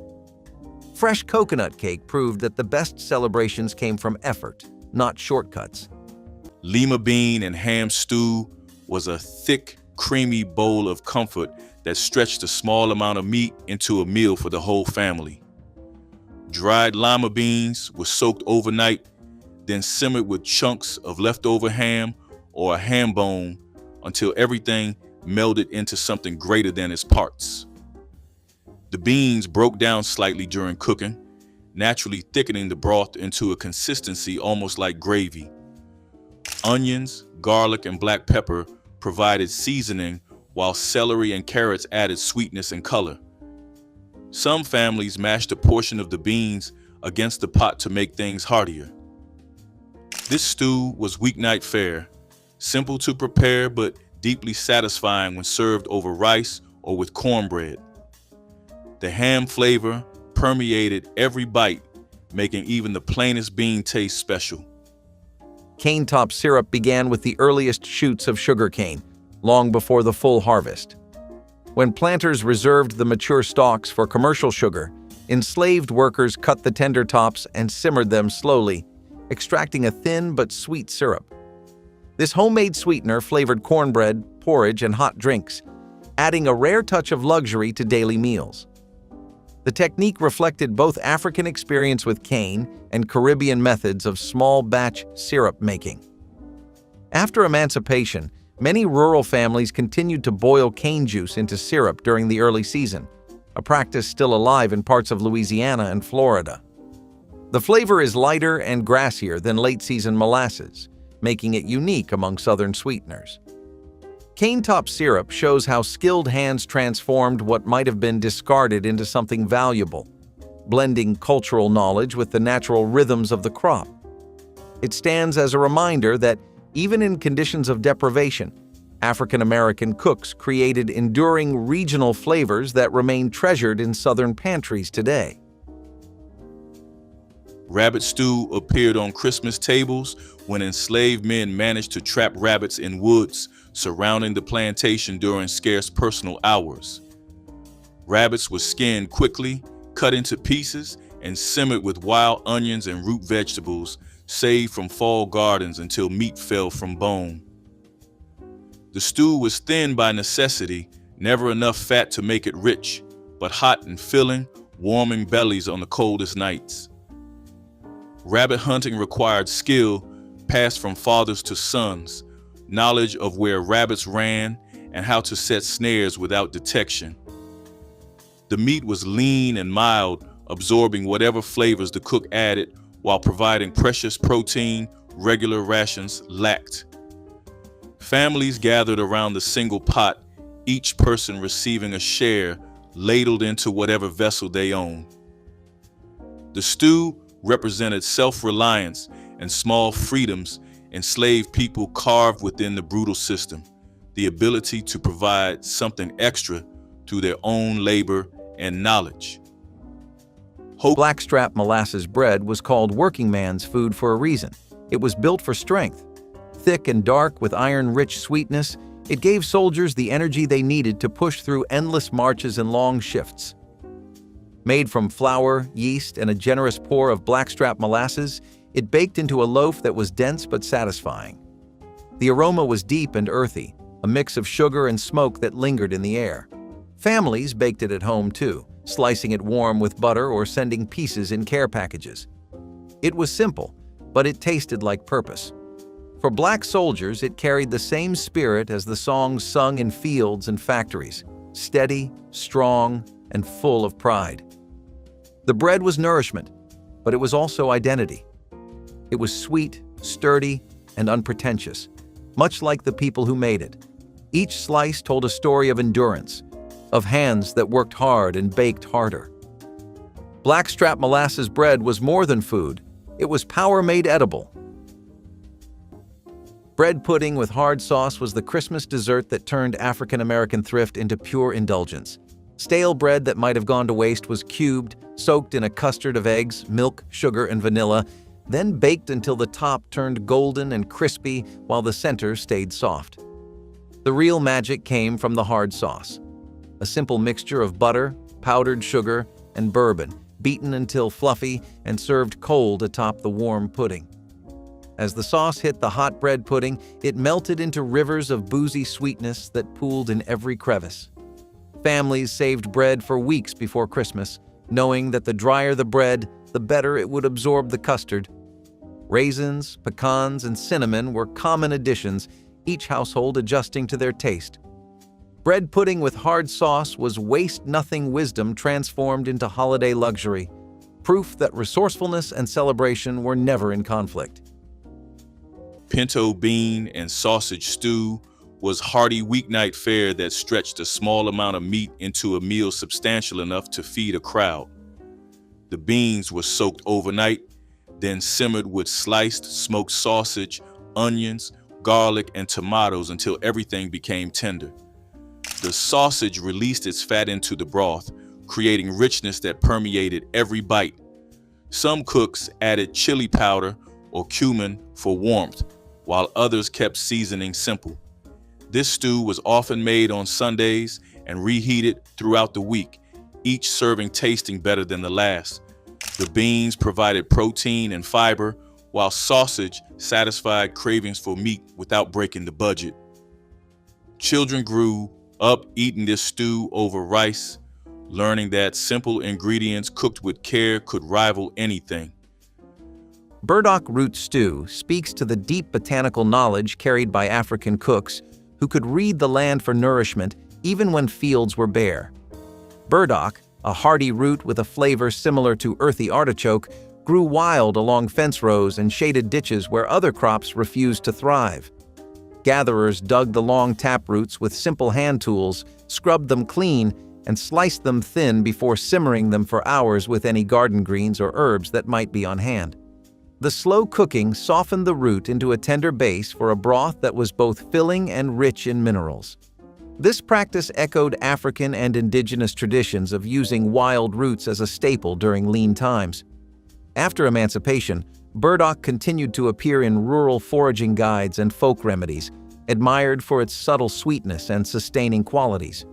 Fresh coconut cake proved that the best celebrations came from effort, not shortcuts. Lima bean and ham stew was a thick, creamy bowl of comfort that stretched a small amount of meat into a meal for the whole family. Dried lima beans were soaked overnight, then simmered with chunks of leftover ham or a ham bone until everything melded into something greater than its parts. The beans broke down slightly during cooking, naturally thickening the broth into a consistency almost like gravy. Onions, garlic, and black pepper provided seasoning, while celery and carrots added sweetness and color. Some families mashed a portion of the beans against the pot to make things heartier. This stew was weeknight fare, simple to prepare but deeply satisfying when served over rice or with cornbread. The ham flavor permeated every bite, making even the plainest bean taste special. Cane top syrup began with the earliest shoots of sugarcane, long before the full harvest. When planters reserved the mature stalks for commercial sugar, enslaved workers cut the tender tops and simmered them slowly, extracting a thin but sweet syrup. This homemade sweetener flavored cornbread, porridge, and hot drinks, adding a rare touch of luxury to daily meals. The technique reflected both African experience with cane and Caribbean methods of small batch syrup making. After emancipation, many rural families continued to boil cane juice into syrup during the early season, a practice still alive in parts of Louisiana and Florida. The flavor is lighter and grassier than late-season molasses, making it unique among Southern sweeteners. Cane top syrup shows how skilled hands transformed what might have been discarded into something valuable, blending cultural knowledge with the natural rhythms of the crop. It stands as a reminder that, even in conditions of deprivation, African American cooks created enduring regional flavors that remain treasured in Southern pantries today. Rabbit stew appeared on Christmas tables when enslaved men managed to trap rabbits in woods surrounding the plantation during scarce personal hours. Rabbits were skinned quickly, cut into pieces, and simmered with wild onions and root vegetables, saved from fall gardens until meat fell from bone. The stew was thin by necessity, never enough fat to make it rich, but hot and filling, warming bellies on the coldest nights. Rabbit hunting required skill passed from fathers to sons, knowledge of where rabbits ran, and how to set snares without detection. The meat was lean and mild, absorbing whatever flavors the cook added while providing precious protein regular rations lacked. Families gathered around the single pot, each person receiving a share ladled into whatever vessel they owned. The stew represented self-reliance and small freedoms enslaved people carved within the brutal system, the ability to provide something extra through their own labor and knowledge. Blackstrap molasses bread was called working man's food for a reason. It was built for strength. Thick and dark with iron-rich sweetness, it gave soldiers the energy they needed to push through endless marches and long shifts. Made from flour, yeast, and a generous pour of blackstrap molasses, it baked into a loaf that was dense but satisfying. The aroma was deep and earthy, a mix of sugar and smoke that lingered in the air. Families baked it at home too, slicing it warm with butter or sending pieces in care packages. It was simple, but it tasted like purpose. For black soldiers, it carried the same spirit as the songs sung in fields and factories, steady, strong, and full of pride. The bread was nourishment, but it was also identity. It was sweet, sturdy, and unpretentious, much like the people who made it. Each slice told a story of endurance, of hands that worked hard and baked harder. Blackstrap molasses bread was more than food. It was power made edible. Bread pudding with hard sauce was the Christmas dessert that turned African American thrift into pure indulgence. Stale bread that might have gone to waste was cubed, soaked in a custard of eggs, milk, sugar, and vanilla, then baked until the top turned golden and crispy while the center stayed soft. The real magic came from the hard sauce, a simple mixture of butter, powdered sugar, and bourbon, beaten until fluffy and served cold atop the warm pudding. As the sauce hit the hot bread pudding, it melted into rivers of boozy sweetness that pooled in every crevice. Families saved bread for weeks before Christmas, knowing that the drier the bread, the better it would absorb the custard. Raisins, pecans, and cinnamon were common additions, each household adjusting to their taste. Bread pudding with hard sauce was waste-nothing wisdom transformed into holiday luxury, proof that resourcefulness and celebration were never in conflict. Pinto bean and sausage stew was hearty weeknight fare that stretched a small amount of meat into a meal substantial enough to feed a crowd. The beans were soaked overnight, then simmered with sliced smoked sausage, onions, garlic, and tomatoes until everything became tender. The sausage released its fat into the broth, creating richness that permeated every bite. Some cooks added chili powder or cumin for warmth, while others kept seasoning simple. This stew was often made on Sundays and reheated throughout the week, each serving tasting better than the last. The beans provided protein and fiber, while sausage satisfied cravings for meat without breaking the budget. Children grew up eating this stew over rice, learning that simple ingredients cooked with care could rival anything. Burdock root stew speaks to the deep botanical knowledge carried by African cooks who could read the land for nourishment even when fields were bare. Burdock, a hardy root with a flavor similar to earthy artichoke, grew wild along fence rows and shaded ditches where other crops refused to thrive. Gatherers dug the long tap roots with simple hand tools, scrubbed them clean, and sliced them thin before simmering them for hours with any garden greens or herbs that might be on hand. The slow cooking softened the root into a tender base for a broth that was both filling and rich in minerals. This practice echoed African and indigenous traditions of using wild roots as a staple during lean times. After emancipation, burdock continued to appear in rural foraging guides and folk remedies, admired for its subtle sweetness and sustaining qualities.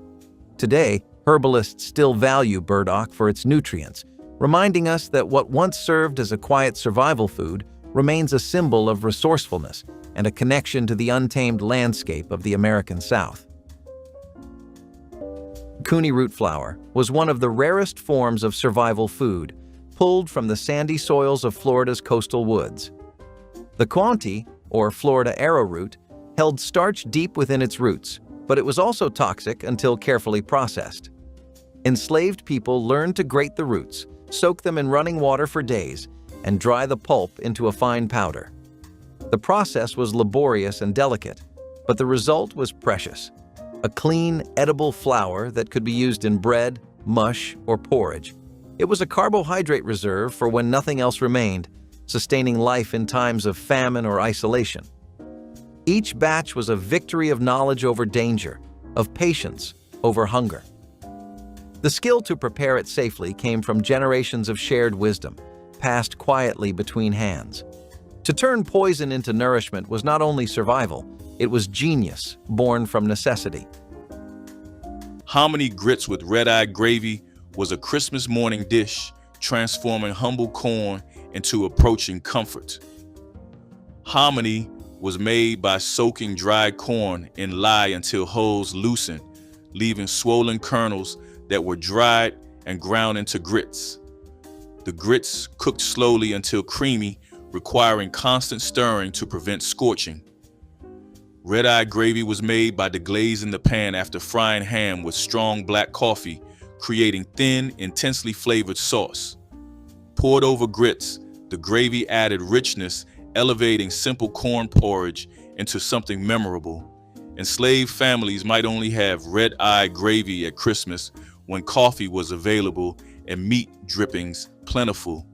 Today, herbalists still value burdock for its nutrients, reminding us that what once served as a quiet survival food remains a symbol of resourcefulness and a connection to the untamed landscape of the American South. Coonie root flour was one of the rarest forms of survival food, pulled from the sandy soils of Florida's coastal woods. The County, or Florida arrowroot, held starch deep within its roots, but it was also toxic until carefully processed. Enslaved people learned to grate the roots, soak them in running water for days, and dry the pulp into a fine powder. The process was laborious and delicate, but the result was precious: a clean, edible flour that could be used in bread, mush, or porridge. It was a carbohydrate reserve for when nothing else remained, sustaining life in times of famine or isolation. Each batch was a victory of knowledge over danger, of patience over hunger. The skill to prepare it safely came from generations of shared wisdom, passed quietly between hands. To turn poison into nourishment was not only survival, it was genius born from necessity. Hominy grits with red-eye gravy was a Christmas morning dish, transforming humble corn into approaching comfort. Hominy was made by soaking dried corn in lye until hulls loosened, leaving swollen kernels that were dried and ground into grits. The grits cooked slowly until creamy, requiring constant stirring to prevent scorching. Red-eye gravy was made by deglazing the pan after frying ham with strong black coffee, creating thin, intensely flavored sauce. Poured over grits, the gravy added richness, elevating simple corn porridge into something memorable. Enslaved families might only have red-eye gravy at Christmas when coffee was available and meat drippings plentiful.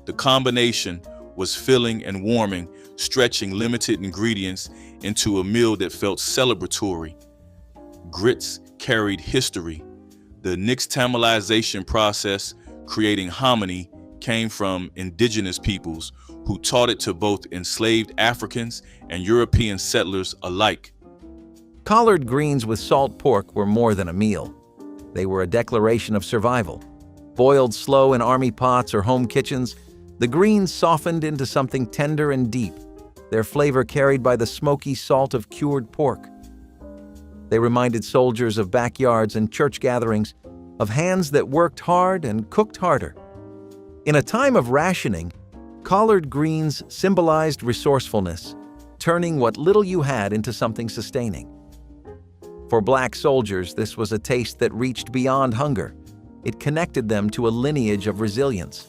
The combination was filling and warming, stretching limited ingredients into a meal that felt celebratory. Grits carried history. The nixtamalization process, creating hominy, came from indigenous peoples who taught it to both enslaved Africans and European settlers alike. Collard greens with salt pork were more than a meal. They were a declaration of survival. Boiled slow in army pots or home kitchens, the greens softened into something tender and deep, their flavor carried by the smoky salt of cured pork. They reminded soldiers of backyards and church gatherings, of hands that worked hard and cooked harder. In a time of rationing, collard greens symbolized resourcefulness, turning what little you had into something sustaining. For Black soldiers, this was a taste that reached beyond hunger. It connected them to a lineage of resilience.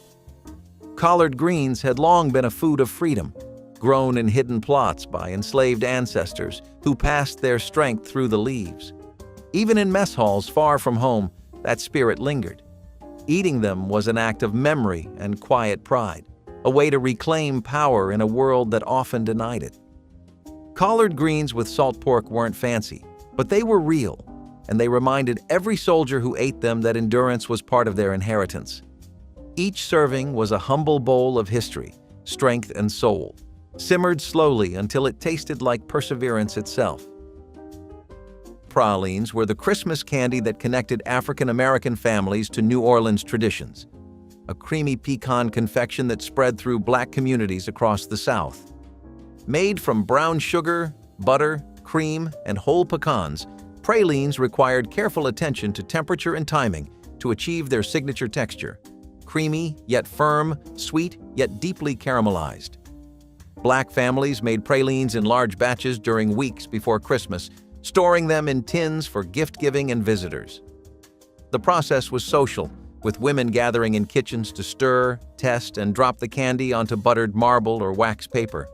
Collard greens had long been a food of freedom, grown in hidden plots by enslaved ancestors who passed their strength through the leaves. Even in mess halls far from home, that spirit lingered. Eating them was an act of memory and quiet pride, a way to reclaim power in a world that often denied it. Collard greens with salt pork weren't fancy, but they were real, and they reminded every soldier who ate them that endurance was part of their inheritance. Each serving was a humble bowl of history, strength, and soul, simmered slowly until it tasted like perseverance itself. Pralines were the Christmas candy that connected African-American families to New Orleans traditions, a creamy pecan confection that spread through Black communities across the South. Made from brown sugar, butter, cream, and whole pecans, pralines required careful attention to temperature and timing to achieve their signature texture: creamy yet firm, sweet yet deeply caramelized. Black families made pralines in large batches during weeks before Christmas, storing them in tins for gift-giving and visitors. The process was social, with women gathering in kitchens to stir, test, and drop the candy onto buttered marble or wax paper.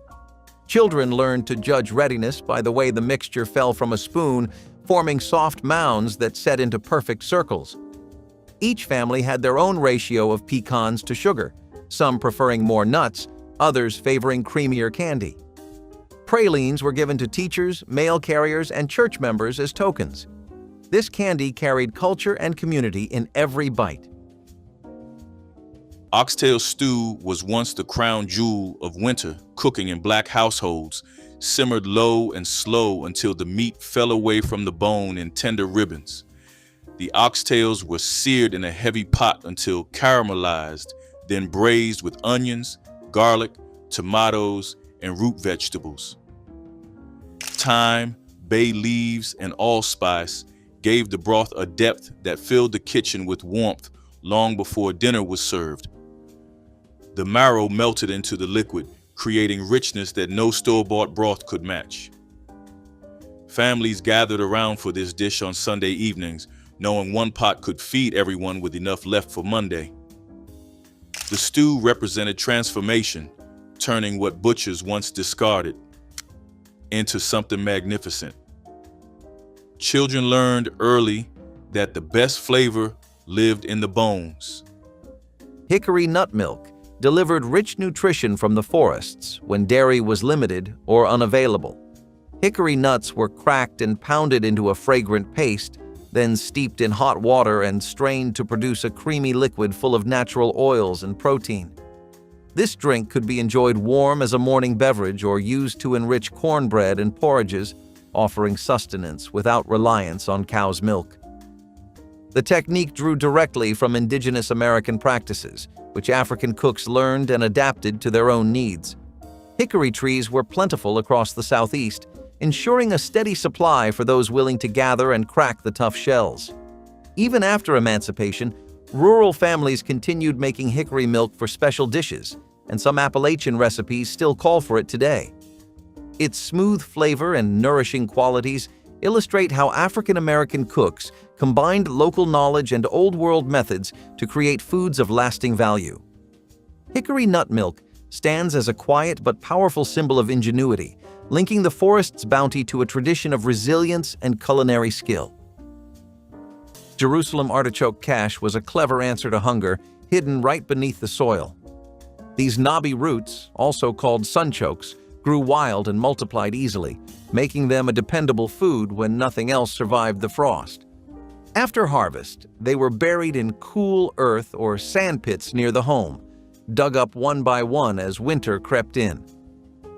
Children learned to judge readiness by the way the mixture fell from a spoon, forming soft mounds that set into perfect circles. Each family had their own ratio of pecans to sugar, some preferring more nuts, others favoring creamier candy. Pralines were given to teachers, mail carriers, and church members as tokens. This candy carried culture and community in every bite. Oxtail stew was once the crown jewel of winter cooking in Black households, simmered low and slow until the meat fell away from the bone in tender ribbons. The oxtails were seared in a heavy pot until caramelized, then braised with onions, garlic, tomatoes, and root vegetables. Thyme, bay leaves, and allspice gave the broth a depth that filled the kitchen with warmth long before dinner was served. The marrow melted into the liquid, creating richness that no store-bought broth could match. Families gathered around for this dish on Sunday evenings, knowing one pot could feed everyone with enough left for Monday. The stew represented transformation, turning what butchers once discarded into something magnificent. Children learned early that the best flavor lived in the bones. Hickory nut milk delivered rich nutrition from the forests when dairy was limited or unavailable. Hickory nuts were cracked and pounded into a fragrant paste, then steeped in hot water and strained to produce a creamy liquid full of natural oils and protein. This drink could be enjoyed warm as a morning beverage or used to enrich cornbread and porridges, offering sustenance without reliance on cow's milk. The technique drew directly from indigenous American practices, which African cooks learned and adapted to their own needs. Hickory trees were plentiful across the Southeast, ensuring a steady supply for those willing to gather and crack the tough shells. Even after emancipation, rural families continued making hickory milk for special dishes, and some Appalachian recipes still call for it today. Its smooth flavor and nourishing qualities illustrate how African-American cooks combined local knowledge and old-world methods to create foods of lasting value. Hickory nut milk stands as a quiet but powerful symbol of ingenuity, linking the forest's bounty to a tradition of resilience and culinary skill. Jerusalem artichoke cash was a clever answer to hunger, hidden right beneath the soil. These knobby roots, also called sunchokes, grew wild and multiplied easily, making them a dependable food when nothing else survived the frost. After harvest, they were buried in cool earth or sand pits near the home, dug up one by one as winter crept in.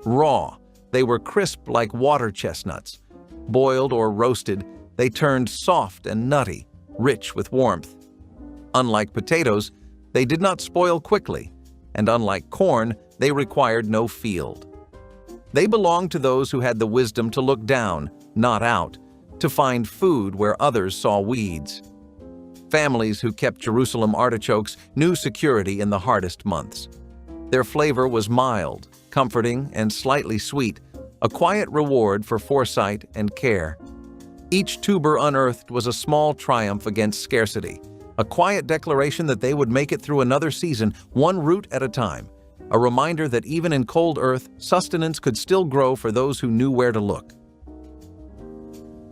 Raw, they were crisp like water chestnuts. Boiled or roasted, they turned soft and nutty, rich with warmth. Unlike potatoes, they did not spoil quickly, and unlike corn, they required no field. They belonged to those who had the wisdom to look down, not out, to find food where others saw weeds. Families who kept Jerusalem artichokes knew security in the hardest months. Their flavor was mild, comforting, and slightly sweet, a quiet reward for foresight and care. Each tuber unearthed was a small triumph against scarcity, a quiet declaration that they would make it through another season, one root at a time, a reminder that even in cold earth, sustenance could still grow for those who knew where to look.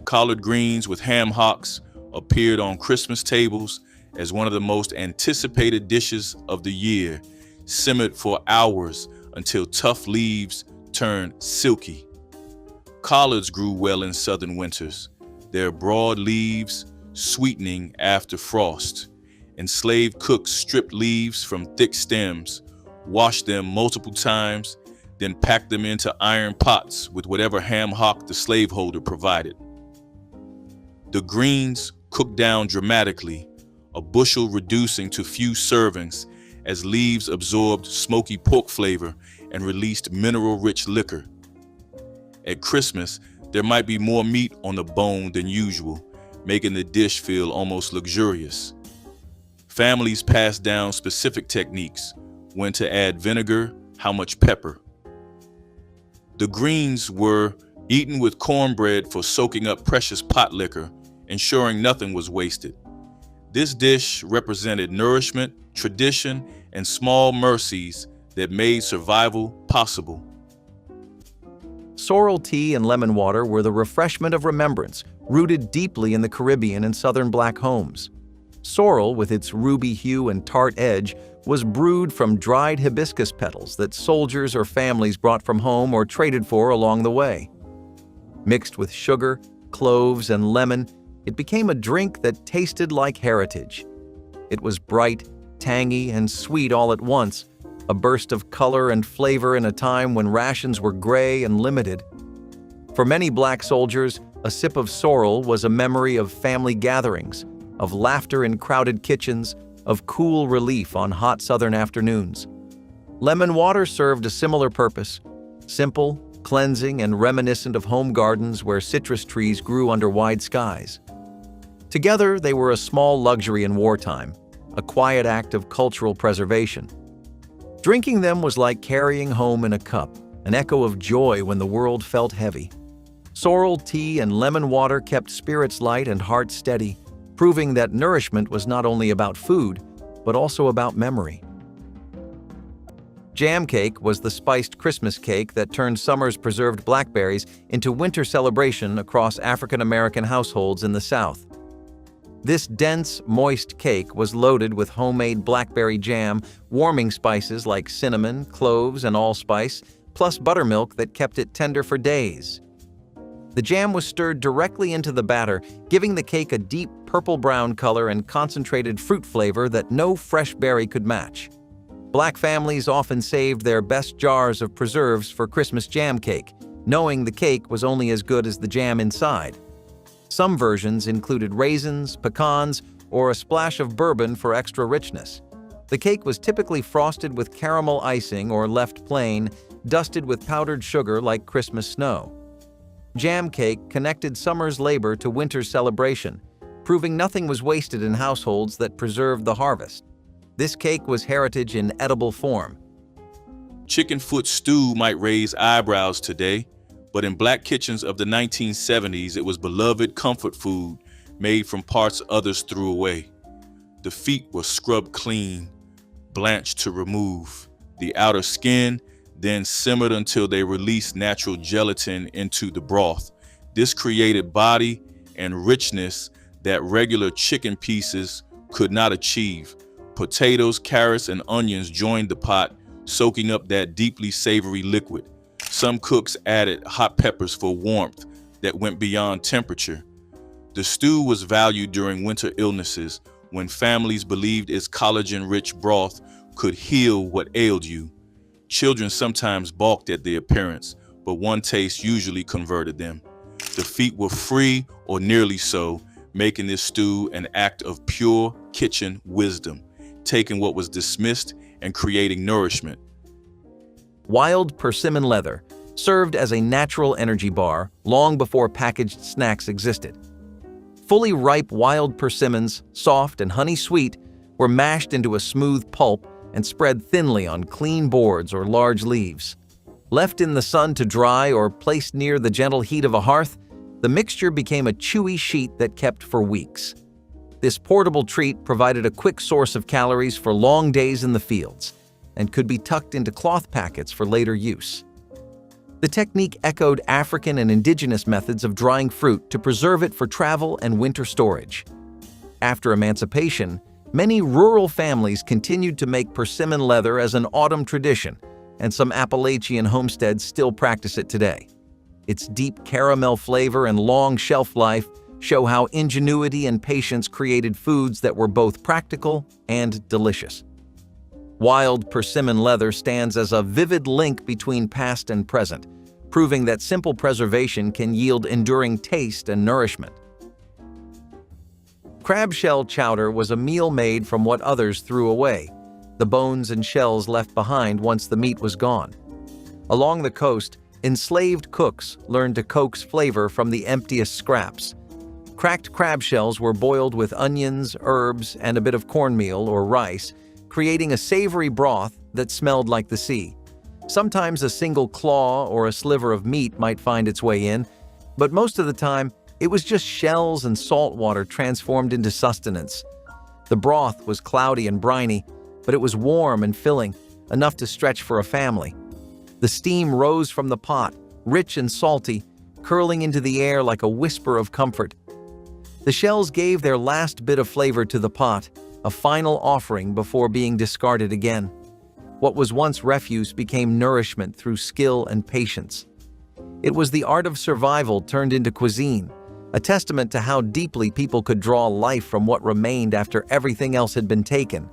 Collard greens with ham hocks appeared on Christmas tables as one of the most anticipated dishes of the year, simmered for hours until tough leaves turned silky. Collards grew well in southern winters, their broad leaves sweetening after frost. Enslaved cooks stripped leaves from thick stems, washed them multiple times, then packed them into iron pots with whatever ham hock the slaveholder provided. The greens cooked down dramatically, a bushel reducing to few servings as leaves absorbed smoky pork flavor and released mineral-rich liquor. At Christmas, there might be more meat on the bone than usual, making the dish feel almost luxurious. Families passed down specific techniques, when to add vinegar, how much pepper. The greens were eaten with cornbread for soaking up precious potlikker, ensuring nothing was wasted. This dish represented nourishment, tradition, and small mercies that made survival possible. Sorrel tea and lemon water were the refreshment of remembrance, rooted deeply in the Caribbean and southern black homes. Sorrel, with its ruby hue and tart edge, was brewed from dried hibiscus petals that soldiers or families brought from home or traded for along the way. Mixed with sugar, cloves, and lemon, it became a drink that tasted like heritage. It was bright, tangy, and sweet all at once, a burst of color and flavor in a time when rations were gray and limited. For many black soldiers, a sip of sorrel was a memory of family gatherings, of laughter in crowded kitchens, of cool relief on hot southern afternoons. Lemon water served a similar purpose, simple, cleansing, and reminiscent of home gardens where citrus trees grew under wide skies. Together, they were a small luxury in wartime, a quiet act of cultural preservation. Drinking them was like carrying home in a cup, an echo of joy when the world felt heavy. Sorrel tea and lemon water kept spirits light and hearts steady, proving that nourishment was not only about food, but also about memory. Jam cake was the spiced Christmas cake that turned summer's preserved blackberries into winter celebration across African American households in the South. This dense, moist cake was loaded with homemade blackberry jam, warming spices like cinnamon, cloves, and allspice, plus buttermilk that kept it tender for days. The jam was stirred directly into the batter, giving the cake a deep purple-brown color and concentrated fruit flavor that no fresh berry could match. Black families often saved their best jars of preserves for Christmas jam cake, knowing the cake was only as good as the jam inside. Some versions included raisins, pecans, or a splash of bourbon for extra richness. The cake was typically frosted with caramel icing or left plain, dusted with powdered sugar like Christmas snow. Jam cake connected summer's labor to winter's celebration, proving nothing was wasted in households that preserved the harvest. This cake was heritage in edible form. Chicken foot stew might raise eyebrows today, but in black kitchens of the 1970s, it was beloved comfort food made from parts others threw away. The feet were scrubbed clean, blanched to remove the outer skin, then simmered until they released natural gelatin into the broth. This created body and richness that regular chicken pieces could not achieve. Potatoes, carrots, and onions joined the pot, soaking up that deeply savory liquid. Some cooks added hot peppers for warmth that went beyond temperature. The stew was valued during winter illnesses when families believed its collagen-rich broth could heal what ailed you. Children sometimes balked at the appearance, but one taste usually converted them. The feet were free or nearly so, making this stew an act of pure kitchen wisdom, taking what was dismissed and creating nourishment. Wild persimmon leather, served as a natural energy bar long before packaged snacks existed. Fully ripe wild persimmons, soft and honey-sweet, were mashed into a smooth pulp and spread thinly on clean boards or large leaves. Left in the sun to dry or placed near the gentle heat of a hearth, the mixture became a chewy sheet that kept for weeks. This portable treat provided a quick source of calories for long days in the fields and could be tucked into cloth packets for later use. The technique echoed African and indigenous methods of drying fruit to preserve it for travel and winter storage. After emancipation, many rural families continued to make persimmon leather as an autumn tradition, and some Appalachian homesteads still practice it today. Its deep caramel flavor and long shelf life show how ingenuity and patience created foods that were both practical and delicious. Wild persimmon leather stands as a vivid link between past and present, proving that simple preservation can yield enduring taste and nourishment. Crab shell chowder was a meal made from what others threw away, the bones and shells left behind once the meat was gone. Along the coast, enslaved cooks learned to coax flavor from the emptiest scraps. Cracked crab shells were boiled with onions, herbs, and a bit of cornmeal or rice, creating a savory broth that smelled like the sea. Sometimes a single claw or a sliver of meat might find its way in, but most of the time, it was just shells and salt water transformed into sustenance. The broth was cloudy and briny, but it was warm and filling, enough to stretch for a family. The steam rose from the pot, rich and salty, curling into the air like a whisper of comfort. The shells gave their last bit of flavor to the pot, a final offering before being discarded again. What was once refuse became nourishment through skill and patience. It was the art of survival turned into cuisine, a testament to how deeply people could draw life from what remained after everything else had been taken.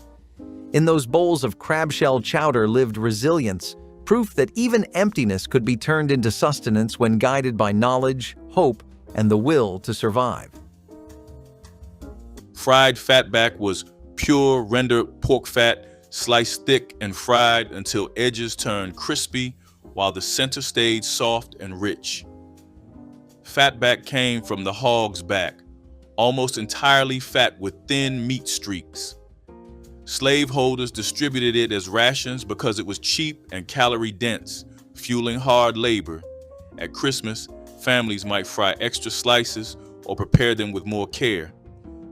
In those bowls of crab shell chowder lived resilience, proof that even emptiness could be turned into sustenance when guided by knowledge, hope, and the will to survive. Fried fatback was pure rendered pork fat, sliced thick and fried until edges turned crispy while the center stayed soft and rich. Fatback came from the hog's back, almost entirely fat with thin meat streaks. Slaveholders distributed it as rations because it was cheap and calorie-dense, fueling hard labor. At Christmas, families might fry extra slices or prepare them with more care.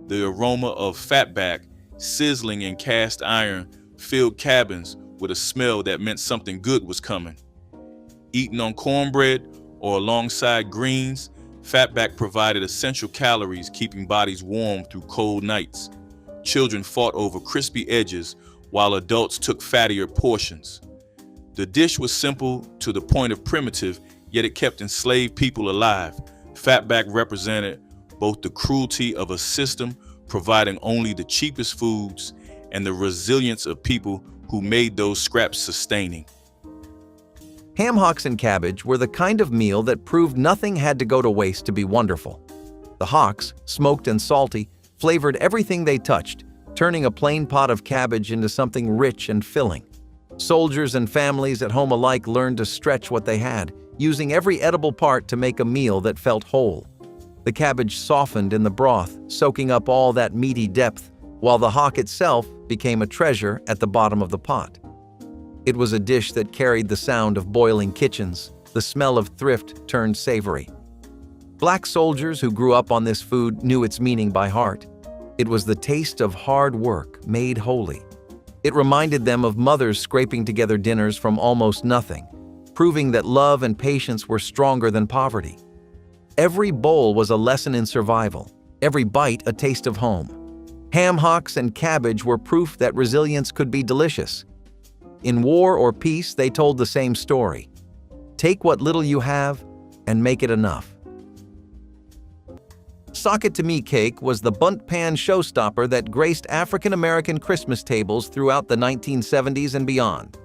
The aroma of fatback, sizzling in cast iron, filled cabins with a smell that meant something good was coming. Eaten on cornbread or alongside greens, fatback provided essential calories, keeping bodies warm through cold nights. Children fought over crispy edges while adults took fattier portions. The dish was simple to the point of primitive, yet it kept enslaved people alive. Fatback represented both the cruelty of a system providing only the cheapest foods and the resilience of people who made those scraps sustaining. Ham hocks and cabbage were the kind of meal that proved nothing had to go to waste to be wonderful. The hocks, smoked and salty, flavored everything they touched, turning a plain pot of cabbage into something rich and filling. Soldiers and families at home alike learned to stretch what they had, using every edible part to make a meal that felt whole. The cabbage softened in the broth, soaking up all that meaty depth, while the hock itself became a treasure at the bottom of the pot. It was a dish that carried the sound of boiling kitchens, the smell of thrift turned savory. Black soldiers who grew up on this food knew its meaning by heart. It was the taste of hard work made holy. It reminded them of mothers scraping together dinners from almost nothing, proving that love and patience were stronger than poverty. Every bowl was a lesson in survival, every bite a taste of home. Ham hocks and cabbage were proof that resilience could be delicious. In war or peace, they told the same story. Take what little you have and make it enough. Sock-it-to-me cake was the bunt pan showstopper that graced African-American Christmas tables throughout the 1970s and beyond.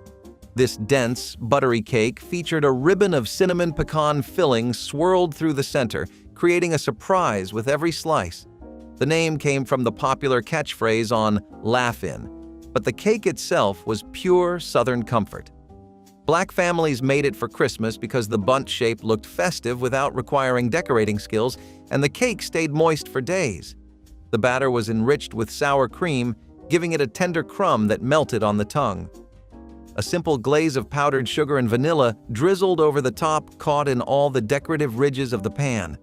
This dense, buttery cake featured a ribbon of cinnamon pecan filling swirled through the center, creating a surprise with every slice. The name came from the popular catchphrase on Laugh-In, but the cake itself was pure Southern comfort. Black families made it for Christmas because the bundt shape looked festive without requiring decorating skills, and the cake stayed moist for days. The batter was enriched with sour cream, giving it a tender crumb that melted on the tongue. A simple glaze of powdered sugar and vanilla drizzled over the top caught in all the decorative ridges of the pan.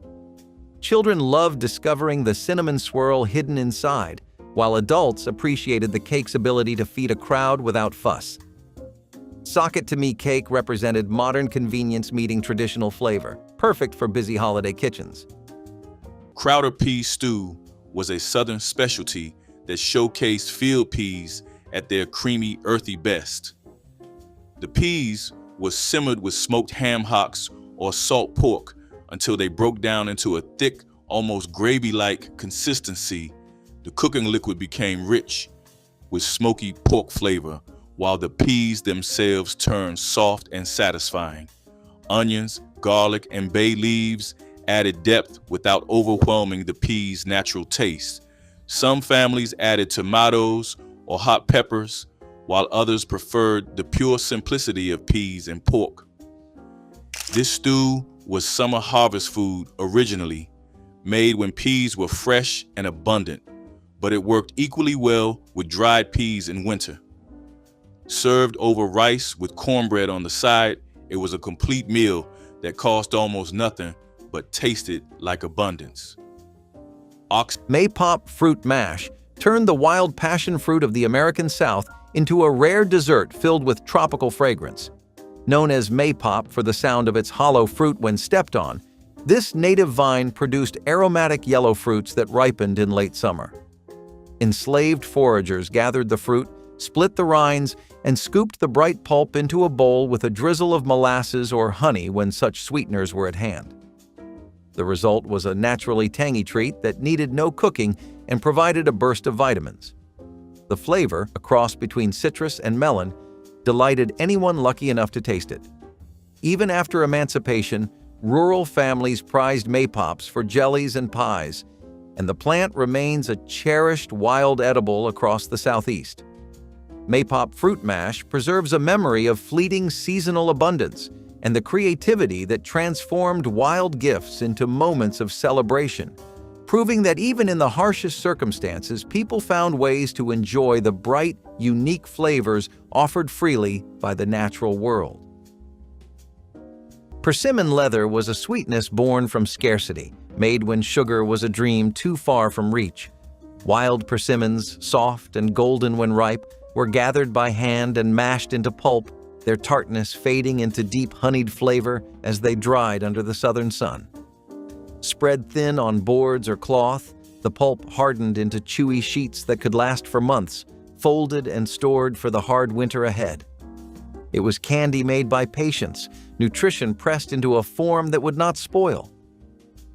Children loved discovering the cinnamon swirl hidden inside, while adults appreciated the cake's ability to feed a crowd without fuss. Sock-it-to-me cake represented modern convenience meeting traditional flavor, perfect for busy holiday kitchens. Crowder pea stew was a southern specialty that showcased field peas at their creamy, earthy best. The peas were simmered with smoked ham hocks or salt pork until they broke down into a thick, almost gravy-like consistency. The cooking liquid became rich with smoky pork flavor, while the peas themselves turned soft and satisfying. Onions, garlic, and bay leaves added depth without overwhelming the peas' natural taste. Some families added tomatoes or hot peppers, while others preferred the pure simplicity of peas and pork. This stew was summer harvest food originally, made when peas were fresh and abundant, but it worked equally well with dried peas in winter. Served over rice with cornbread on the side, it was a complete meal that cost almost nothing but tasted like abundance. Maypop fruit mash turned the wild passion fruit of the American South into a rare dessert filled with tropical fragrance. Known as maypop for the sound of its hollow fruit when stepped on, this native vine produced aromatic yellow fruits that ripened in late summer. Enslaved foragers gathered the fruit, split the rinds, and scooped the bright pulp into a bowl with a drizzle of molasses or honey when such sweeteners were at hand. The result was a naturally tangy treat that needed no cooking and provided a burst of vitamins. The flavor, a cross between citrus and melon, delighted anyone lucky enough to taste it. Even after emancipation, rural families prized maypops for jellies and pies, and the plant remains a cherished wild edible across the Southeast. Maypop fruit mash preserves a memory of fleeting seasonal abundance and the creativity that transformed wild gifts into moments of celebration, proving that even in the harshest circumstances, people found ways to enjoy the bright, unique flavors offered freely by the natural world. Persimmon leather was a sweetness born from scarcity, made when sugar was a dream too far from reach. Wild persimmons, soft and golden when ripe, were gathered by hand and mashed into pulp, their tartness fading into deep honeyed flavor as they dried under the southern sun. Spread thin on boards or cloth, the pulp hardened into chewy sheets that could last for months, folded and stored for the hard winter ahead. It was candy made by patience, nutrition pressed into a form that would not spoil.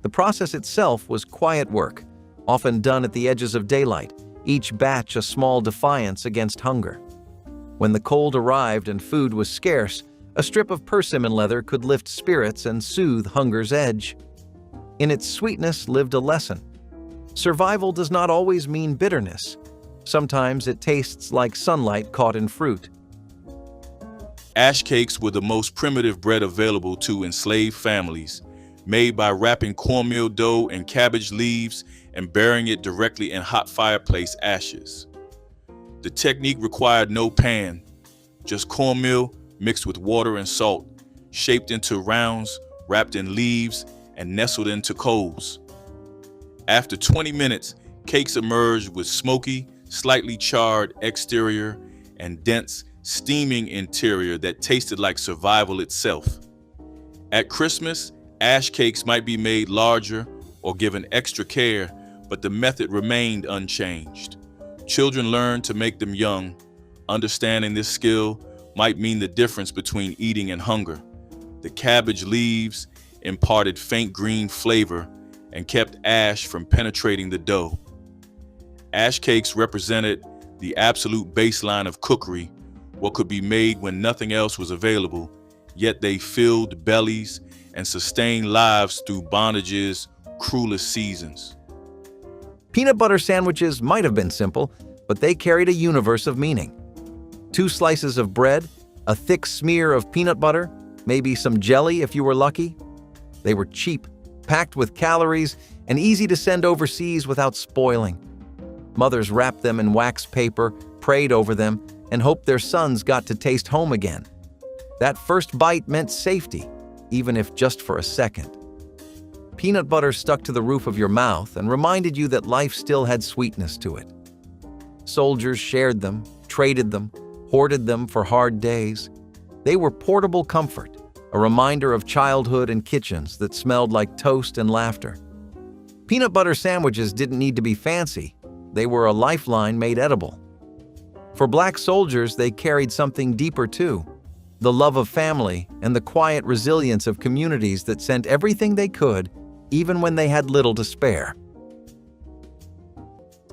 The process itself was quiet work, often done at the edges of daylight, each batch a small defiance against hunger. When the cold arrived and food was scarce, a strip of persimmon leather could lift spirits and soothe hunger's edge. In its sweetness lived a lesson. Survival does not always mean bitterness. Sometimes it tastes like sunlight caught in fruit. Ash cakes were the most primitive bread available to enslaved families, made by wrapping cornmeal dough in cabbage leaves and burying it directly in hot fireplace ashes. The technique required no pan, just cornmeal mixed with water and salt, shaped into rounds, wrapped in leaves, and nestled into coals. After 20 minutes, cakes emerged with smoky, slightly charred exterior and dense, steaming interior that tasted like survival itself. At Christmas, ash cakes might be made larger or given extra care, but the method remained unchanged. Children learned to make them young. Understanding this skill might mean the difference between eating and hunger. The cabbage leaves imparted faint green flavor and kept ash from penetrating the dough. Ash cakes represented the absolute baseline of cookery, what could be made when nothing else was available, yet they filled bellies and sustained lives through bondage's cruelest seasons. Peanut butter sandwiches might have been simple, but they carried a universe of meaning. 2 slices of bread, A thick smear of peanut butter, maybe some jelly if you were lucky. They were cheap, packed with calories, and easy to send overseas without spoiling. Mothers wrapped them in wax paper, prayed over them, and hoped their sons got to taste home again. That first bite meant safety, even if just for a second. Peanut butter stuck to the roof of your mouth and reminded you that life still had sweetness to it. Soldiers shared them, traded them, hoarded them for hard days. They were portable comfort, a reminder of childhood and kitchens that smelled like toast and laughter. Peanut butter sandwiches didn't need to be fancy. They were a lifeline made edible. For Black soldiers, they carried something deeper too: the love of family and the quiet resilience of communities that sent everything they could, even when they had little to spare.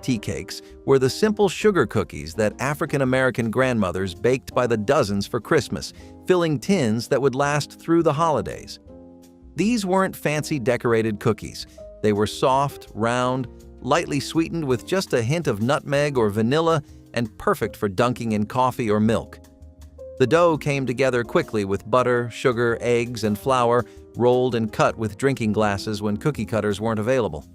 Tea cakes were the simple sugar cookies that African-American grandmothers baked by the dozens for Christmas, filling tins that would last through the holidays. These weren't fancy decorated cookies. They were soft, round, lightly sweetened with just a hint of nutmeg or vanilla, and perfect for dunking in coffee or milk. The dough came together quickly with butter, sugar, eggs, and flour, rolled and cut with drinking glasses when cookie cutters weren't available.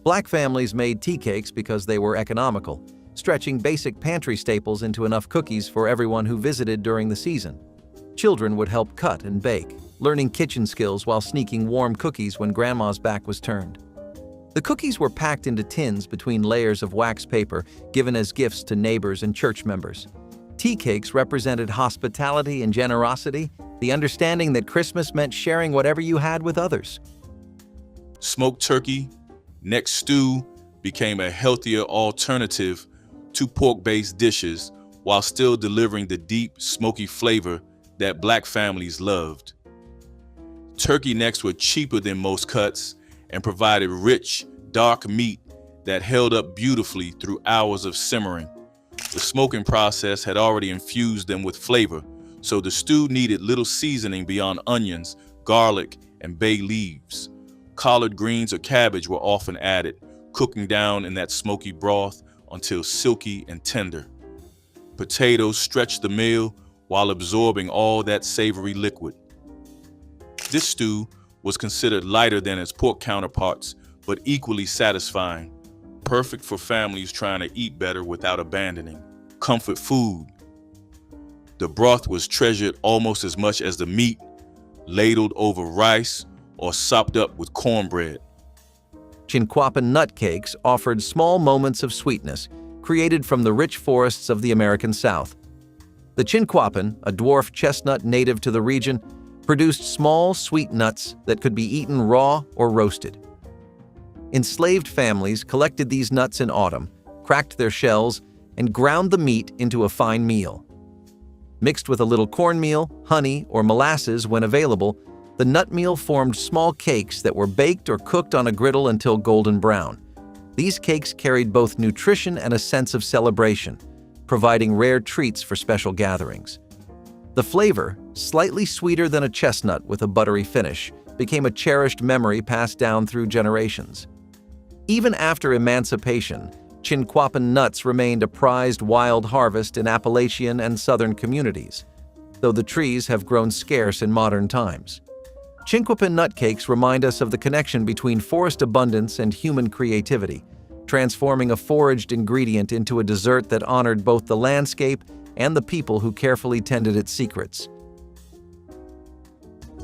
Black families made tea cakes because they were economical, stretching basic pantry staples into enough cookies for everyone who visited during the season. Children would help cut and bake, learning kitchen skills while sneaking warm cookies when grandma's back was turned. The cookies were packed into tins between layers of wax paper, given as gifts to neighbors and church members. Tea cakes represented hospitality and generosity, the understanding that Christmas meant sharing whatever you had with others. Smoked turkey, neck stew became a healthier alternative to pork-based dishes while still delivering the deep, smoky flavor that Black families loved. Turkey necks were cheaper than most cuts and provided rich, dark meat that held up beautifully through hours of simmering. The smoking process had already infused them with flavor, so the stew needed little seasoning beyond onions, garlic, and bay leaves. Collard greens or cabbage were often added, cooking down in that smoky broth until silky and tender. Potatoes stretched the meal while absorbing all that savory liquid. This stew was considered lighter than its pork counterparts, but equally satisfying, perfect for families trying to eat better without abandoning. Comfort food. The broth was treasured almost as much as the meat, ladled over rice or sopped up with cornbread. Chinquapin nut cakes offered small moments of sweetness, created from the rich forests of the American South. The chinquapin, a dwarf chestnut native to the region, produced small, sweet nuts that could be eaten raw or roasted. Enslaved families collected these nuts in autumn, cracked their shells, and ground the meat into a fine meal. Mixed with a little cornmeal, honey, or molasses when available, the nut meal formed small cakes that were baked or cooked on a griddle until golden brown. These cakes carried both nutrition and a sense of celebration, providing rare treats for special gatherings. The flavor, slightly sweeter than a chestnut with a buttery finish, became a cherished memory passed down through generations. Even after emancipation, chinquapin nuts remained a prized wild harvest in Appalachian and southern communities, though the trees have grown scarce in modern times. Chinquapin nut cakes remind us of the connection between forest abundance and human creativity, transforming a foraged ingredient into a dessert that honored both the landscape and the people who carefully tended its secrets.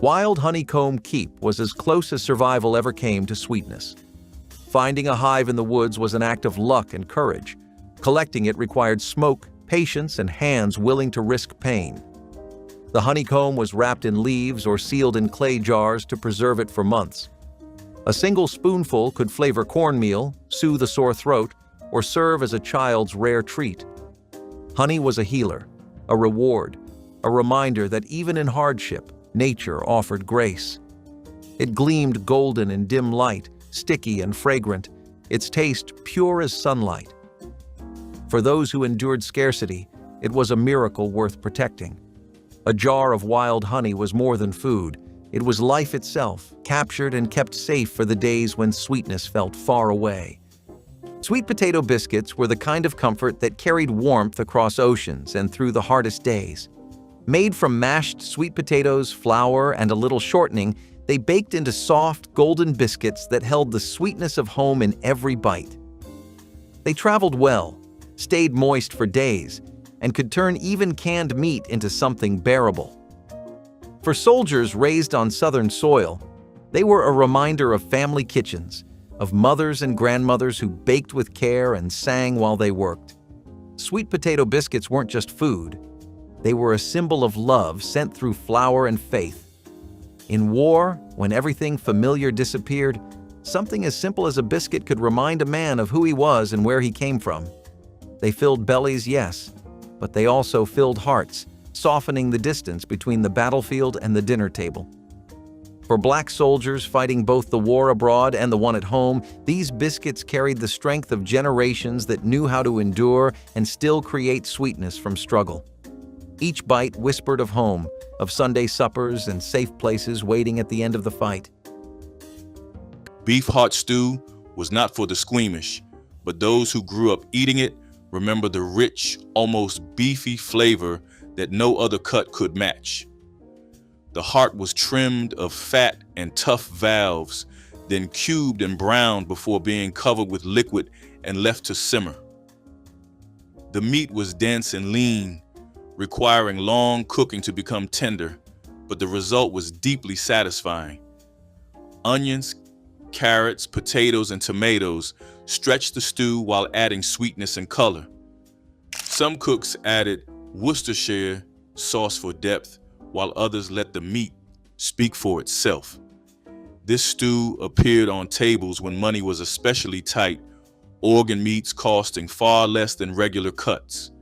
Wild honeycomb keep was as close as survival ever came to sweetness. Finding a hive in the woods was an act of luck and courage. Collecting it required smoke, patience, and hands willing to risk pain. The honeycomb was wrapped in leaves or sealed in clay jars to preserve it for months. A single spoonful could flavor cornmeal, soothe a sore throat, or serve as a child's rare treat. Honey was a healer, a reward, a reminder that even in hardship, nature offered grace. It gleamed golden in dim light, sticky and fragrant, its taste pure as sunlight. For those who endured scarcity, it was a miracle worth protecting. A jar of wild honey was more than food. It was life itself, captured and kept safe for the days when sweetness felt far away. Sweet potato biscuits were the kind of comfort that carried warmth across oceans and through the hardest days. Made from mashed sweet potatoes, flour, and a little shortening, they baked into soft, golden biscuits that held the sweetness of home in every bite. They traveled well, stayed moist for days, and could turn even canned meat into something bearable. For soldiers raised on southern soil, they were a reminder of family kitchens, of mothers and grandmothers who baked with care and sang while they worked. Sweet potato biscuits weren't just food. They were a symbol of love sent through flour and faith. In war, when everything familiar disappeared, something as simple as a biscuit could remind a man of who he was and where he came from. They filled bellies, yes, but they also filled hearts, softening the distance between the battlefield and the dinner table. For Black soldiers fighting both the war abroad and the one at home, these biscuits carried the strength of generations that knew how to endure and still create sweetness from struggle. Each bite whispered of home, of Sunday suppers and safe places waiting at the end of the fight. Beef hot stew was not for the squeamish, but those who grew up eating it remember the rich, almost beefy flavor that no other cut could match. The heart was trimmed of fat and tough valves, then cubed and browned before being covered with liquid and left to simmer. The meat was dense and lean, requiring long cooking to become tender, but the result was deeply satisfying. Onions, carrots, potatoes, and tomatoes stretched the stew while adding sweetness and color. Some cooks added Worcestershire sauce for depth, while others let the meat speak for itself. This stew appeared on tables when money was especially tight, organ meats costing far less than regular cuts.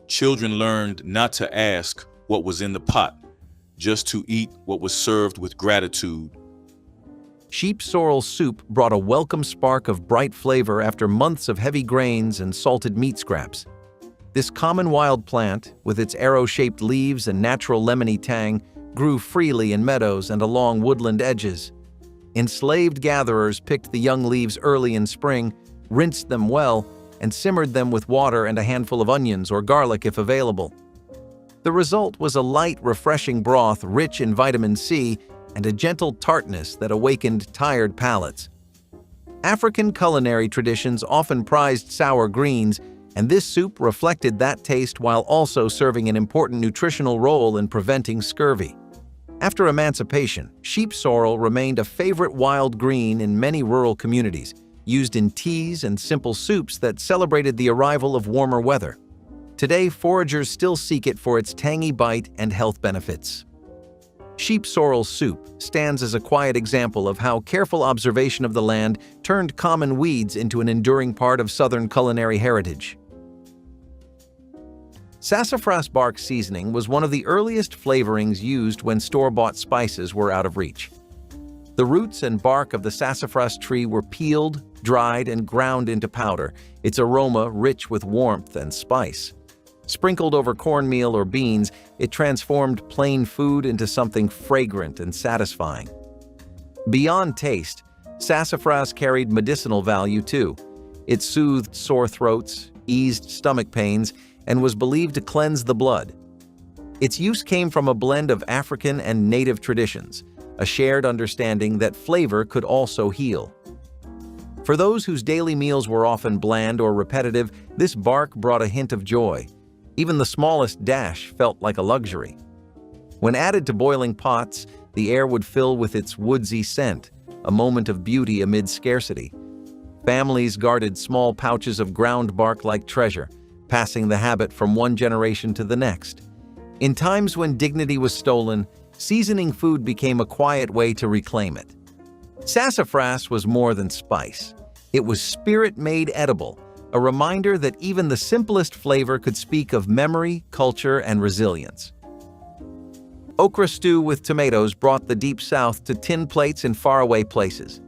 Children learned not to ask what was in the pot, just to eat what was served with gratitude. Sheep sorrel soup brought a welcome spark of bright flavor after months of heavy grains and salted meat scraps. This common wild plant, with its arrow-shaped leaves and natural lemony tang, grew freely in meadows and along woodland edges. Enslaved gatherers picked the young leaves early in spring, rinsed them well, and simmered them with water and a handful of onions or garlic if available. The result was a light, refreshing broth rich in vitamin C and a gentle tartness that awakened tired palates. African culinary traditions often prized sour greens, and this soup reflected that taste while also serving an important nutritional role in preventing scurvy. After emancipation, sheep sorrel remained a favorite wild green in many rural communities, used in teas and simple soups that celebrated the arrival of warmer weather. Today, foragers still seek it for its tangy bite and health benefits. Sheep sorrel soup stands as a quiet example of how careful observation of the land turned common weeds into an enduring part of Southern culinary heritage. Sassafras bark seasoning was one of the earliest flavorings used when store-bought spices were out of reach. The roots and bark of the sassafras tree were peeled, dried, and ground into powder, its aroma rich with warmth and spice. Sprinkled over cornmeal or beans, it transformed plain food into something fragrant and satisfying. Beyond taste, sassafras carried medicinal value too. It soothed sore throats, eased stomach pains, and was believed to cleanse the blood. Its use came from a blend of African and native traditions, a shared understanding that flavor could also heal. For those whose daily meals were often bland or repetitive, this bark brought a hint of joy. Even the smallest dash felt like a luxury. When added to boiling pots, the air would fill with its woodsy scent, a moment of beauty amid scarcity. Families guarded small pouches of ground bark like treasure, passing the habit from one generation to the next. In times when dignity was stolen, seasoning food became a quiet way to reclaim it. Sassafras was more than spice. It was spirit made edible, a reminder that even the simplest flavor could speak of memory, culture, and resilience. Okra stew with tomatoes brought the Deep South to tin plates in faraway places.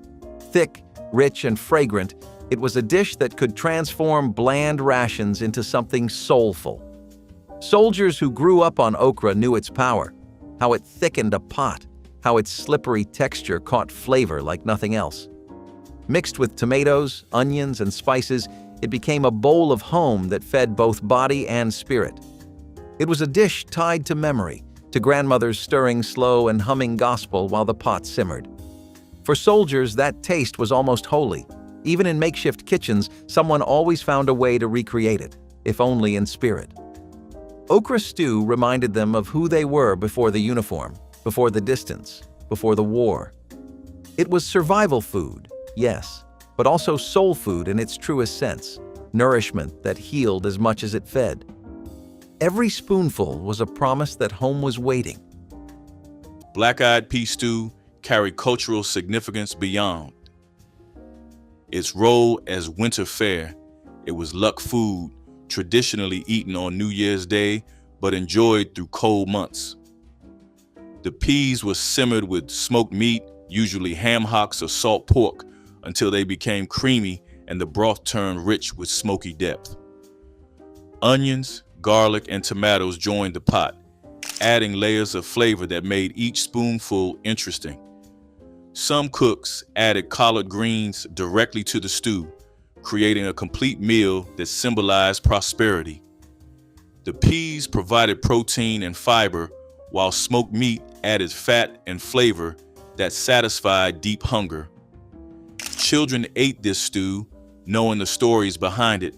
Thick, rich, and fragrant, it was a dish that could transform bland rations into something soulful. Soldiers who grew up on okra knew its power, how it thickened a pot, how its slippery texture caught flavor like nothing else. Mixed with tomatoes, onions, and spices, it became a bowl of home that fed both body and spirit. It was a dish tied to memory, to grandmothers stirring slow and humming gospel while the pot simmered. For soldiers, that taste was almost holy. Even in makeshift kitchens, someone always found a way to recreate it, if only in spirit. Okra stew reminded them of who they were before the uniform, before the distance, before the war. It was survival food, yes, but also soul food in its truest sense, nourishment that healed as much as it fed. Every spoonful was a promise that home was waiting. Black-eyed pea stew carried cultural significance beyond its role as winter fare. It was luck food, traditionally eaten on New Year's Day, but enjoyed through cold months. The peas were simmered with smoked meat, usually ham hocks or salt pork, until they became creamy and the broth turned rich with smoky depth. Onions, garlic, and tomatoes joined the pot, adding layers of flavor that made each spoonful interesting. Some cooks added collard greens directly to the stew, creating a complete meal that symbolized prosperity. The peas provided protein and fiber, while smoked meat added fat and flavor that satisfied deep hunger. Children ate this stew, knowing the stories behind it,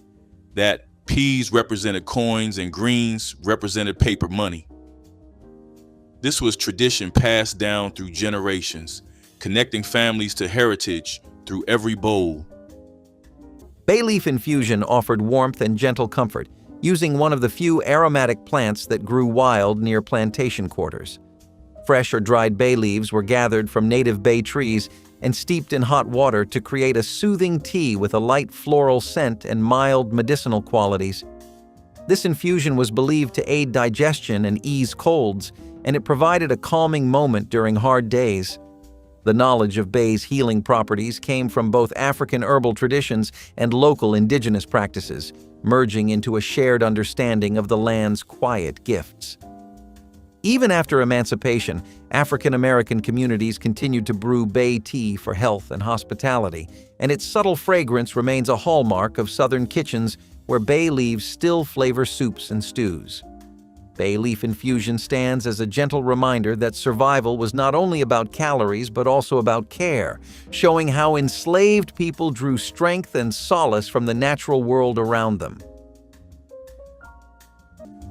that peas represented coins and greens represented paper money. This was tradition passed down through generations, connecting families to heritage through every bowl. Bay leaf infusion offered warmth and gentle comfort, using one of the few aromatic plants that grew wild near plantation quarters. Fresh or dried bay leaves were gathered from native bay trees and steeped in hot water to create a soothing tea with a light floral scent and mild medicinal qualities. This infusion was believed to aid digestion and ease colds, and it provided a calming moment during hard days. The knowledge of bay's healing properties came from both African herbal traditions and local indigenous practices, merging into a shared understanding of the land's quiet gifts. Even after emancipation, African American communities continued to brew bay tea for health and hospitality, and its subtle fragrance remains a hallmark of Southern kitchens where bay leaves still flavor soups and stews. Bay leaf infusion stands as a gentle reminder that survival was not only about calories but also about care, showing how enslaved people drew strength and solace from the natural world around them.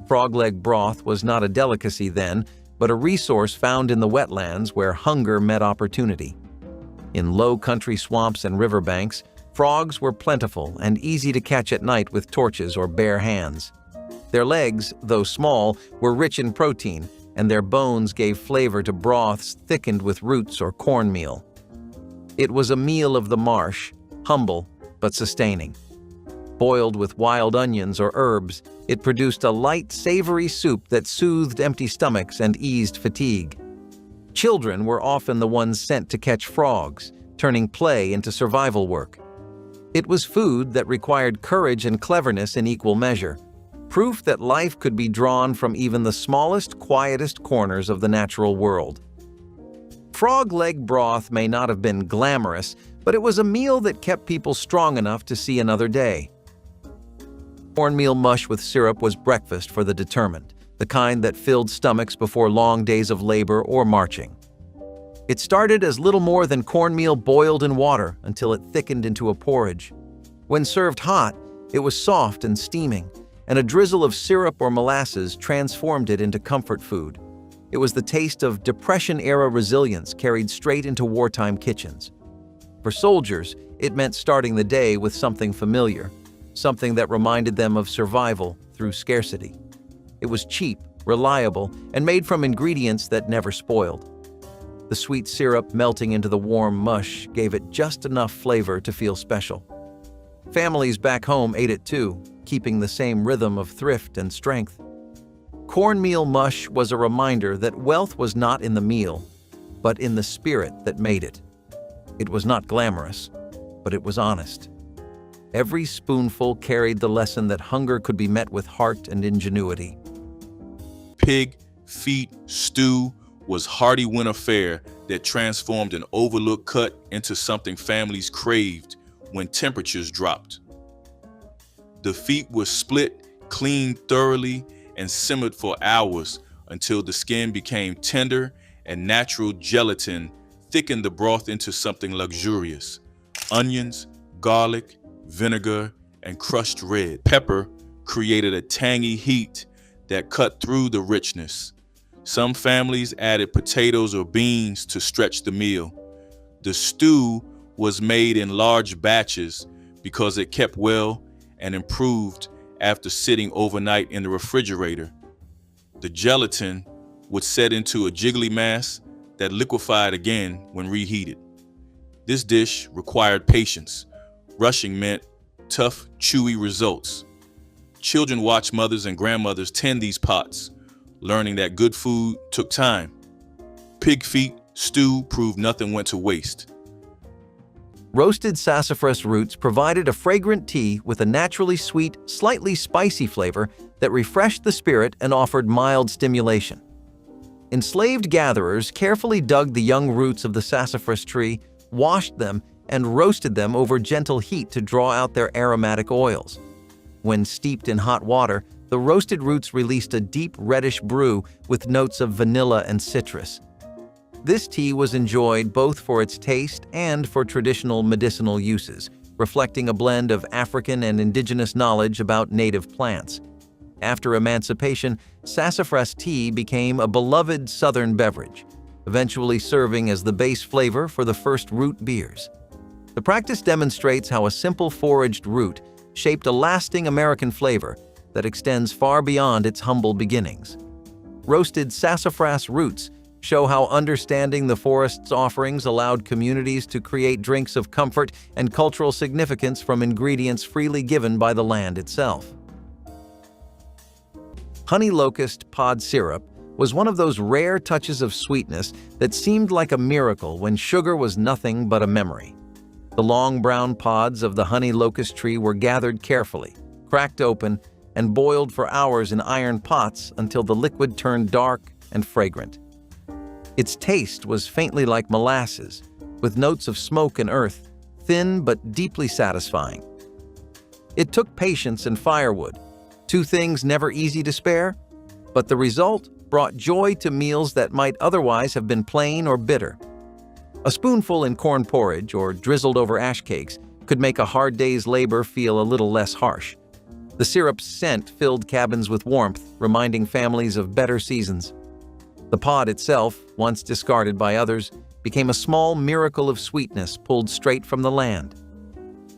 Frog leg broth was not a delicacy then, but a resource found in the wetlands where hunger met opportunity. In low country swamps and riverbanks, frogs were plentiful and easy to catch at night with torches or bare hands. Their legs, though small, were rich in protein, and their bones gave flavor to broths thickened with roots or cornmeal. It was a meal of the marsh, humble but sustaining. Boiled with wild onions or herbs, it produced a light, savory soup that soothed empty stomachs and eased fatigue. Children were often the ones sent to catch frogs, turning play into survival work. It was food that required courage and cleverness in equal measure, proof that life could be drawn from even the smallest, quietest corners of the natural world. Frog leg broth may not have been glamorous, but it was a meal that kept people strong enough to see another day. Cornmeal mush with syrup was breakfast for the determined, the kind that filled stomachs before long days of labor or marching. It started as little more than cornmeal boiled in water until it thickened into a porridge. When served hot, it was soft and steaming, and a drizzle of syrup or molasses transformed it into comfort food. It was the taste of Depression-era resilience carried straight into wartime kitchens. For soldiers, it meant starting the day with something familiar, something that reminded them of survival through scarcity. It was cheap, reliable, and made from ingredients that never spoiled. The sweet syrup melting into the warm mush gave it just enough flavor to feel special. Families back home ate it too, keeping the same rhythm of thrift and strength. Cornmeal mush was a reminder that wealth was not in the meal, but in the spirit that made it. It was not glamorous, but it was honest. Every spoonful carried the lesson that hunger could be met with heart and ingenuity. Pig feet stew was hearty winter fare that transformed an overlooked cut into something families craved when temperatures dropped. The feet were split, cleaned thoroughly, and simmered for hours until the skin became tender and natural gelatin thickened the broth into something luxurious. Onions, garlic, vinegar, and crushed red pepper created a tangy heat that cut through the richness. Some families added potatoes or beans to stretch the meal. The stew was made in large batches because it kept well and improved after sitting overnight in the refrigerator. The gelatin would set into a jiggly mass that liquefied again when reheated. This dish required patience. Rushing meant tough, chewy results. Children watched mothers and grandmothers tend these pots, learning that good food took time. Pig feet stew proved nothing went to waste. Roasted sassafras roots provided a fragrant tea with a naturally sweet, slightly spicy flavor that refreshed the spirit and offered mild stimulation. Enslaved gatherers carefully dug the young roots of the sassafras tree, washed them, and roasted them over gentle heat to draw out their aromatic oils. When steeped in hot water, the roasted roots released a deep reddish brew with notes of vanilla and citrus. This tea was enjoyed both for its taste and for traditional medicinal uses, reflecting a blend of African and indigenous knowledge about native plants. After emancipation, sassafras tea became a beloved Southern beverage, eventually serving as the base flavor for the first root beers. The practice demonstrates how a simple foraged root shaped a lasting American flavor that extends far beyond its humble beginnings. Roasted sassafras roots show how understanding the forest's offerings allowed communities to create drinks of comfort and cultural significance from ingredients freely given by the land itself. Honey locust pod syrup was one of those rare touches of sweetness that seemed like a miracle when sugar was nothing but a memory. The long brown pods of the honey locust tree were gathered carefully, cracked open, and boiled for hours in iron pots until the liquid turned dark and fragrant. Its taste was faintly like molasses, with notes of smoke and earth, thin but deeply satisfying. It took patience and firewood, two things never easy to spare, but the result brought joy to meals that might otherwise have been plain or bitter. A spoonful in corn porridge or drizzled over ash cakes could make a hard day's labor feel a little less harsh. The syrup's scent filled cabins with warmth, reminding families of better seasons. The pod itself, once discarded by others, became a small miracle of sweetness pulled straight from the land.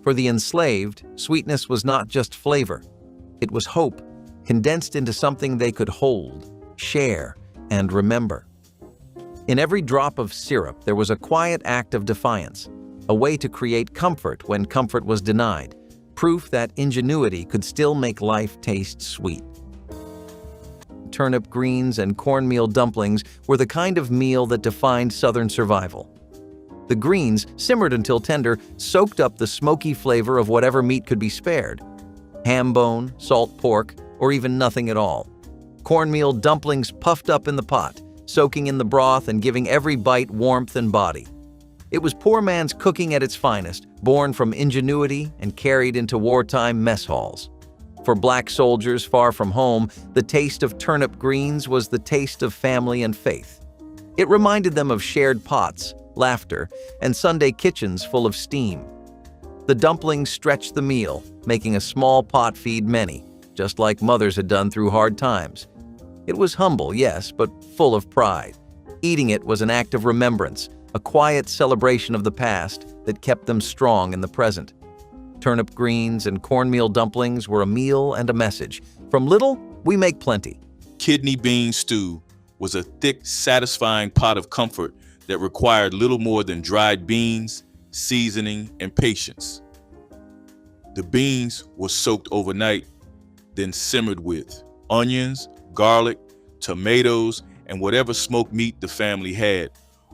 For the enslaved, sweetness was not just flavor. It was hope, condensed into something they could hold, share, and remember. In every drop of syrup, there was a quiet act of defiance, a way to create comfort when comfort was denied, proof that ingenuity could still make life taste sweet. Turnip greens and cornmeal dumplings were the kind of meal that defined Southern survival. The greens, simmered until tender, soaked up the smoky flavor of whatever meat could be spared. Ham bone, salt pork, or even nothing at all. Cornmeal dumplings puffed up in the pot, soaking in the broth and giving every bite warmth and body. It was poor man's cooking at its finest, born from ingenuity and carried into wartime mess halls. For Black soldiers far from home, the taste of turnip greens was the taste of family and faith. It reminded them of shared pots, laughter, and Sunday kitchens full of steam. The dumplings stretched the meal, making a small pot feed many, just like mothers had done through hard times. It was humble, yes, but full of pride. Eating it was an act of remembrance, a quiet celebration of the past that kept them strong in the present. Turnip greens and cornmeal dumplings were a meal and a message. From little, we make plenty. Kidney bean stew was a thick, satisfying pot of comfort that required little more than dried beans, seasoning, and patience. The beans were soaked overnight, then simmered with onions, garlic, tomatoes, and whatever smoked meat the family had,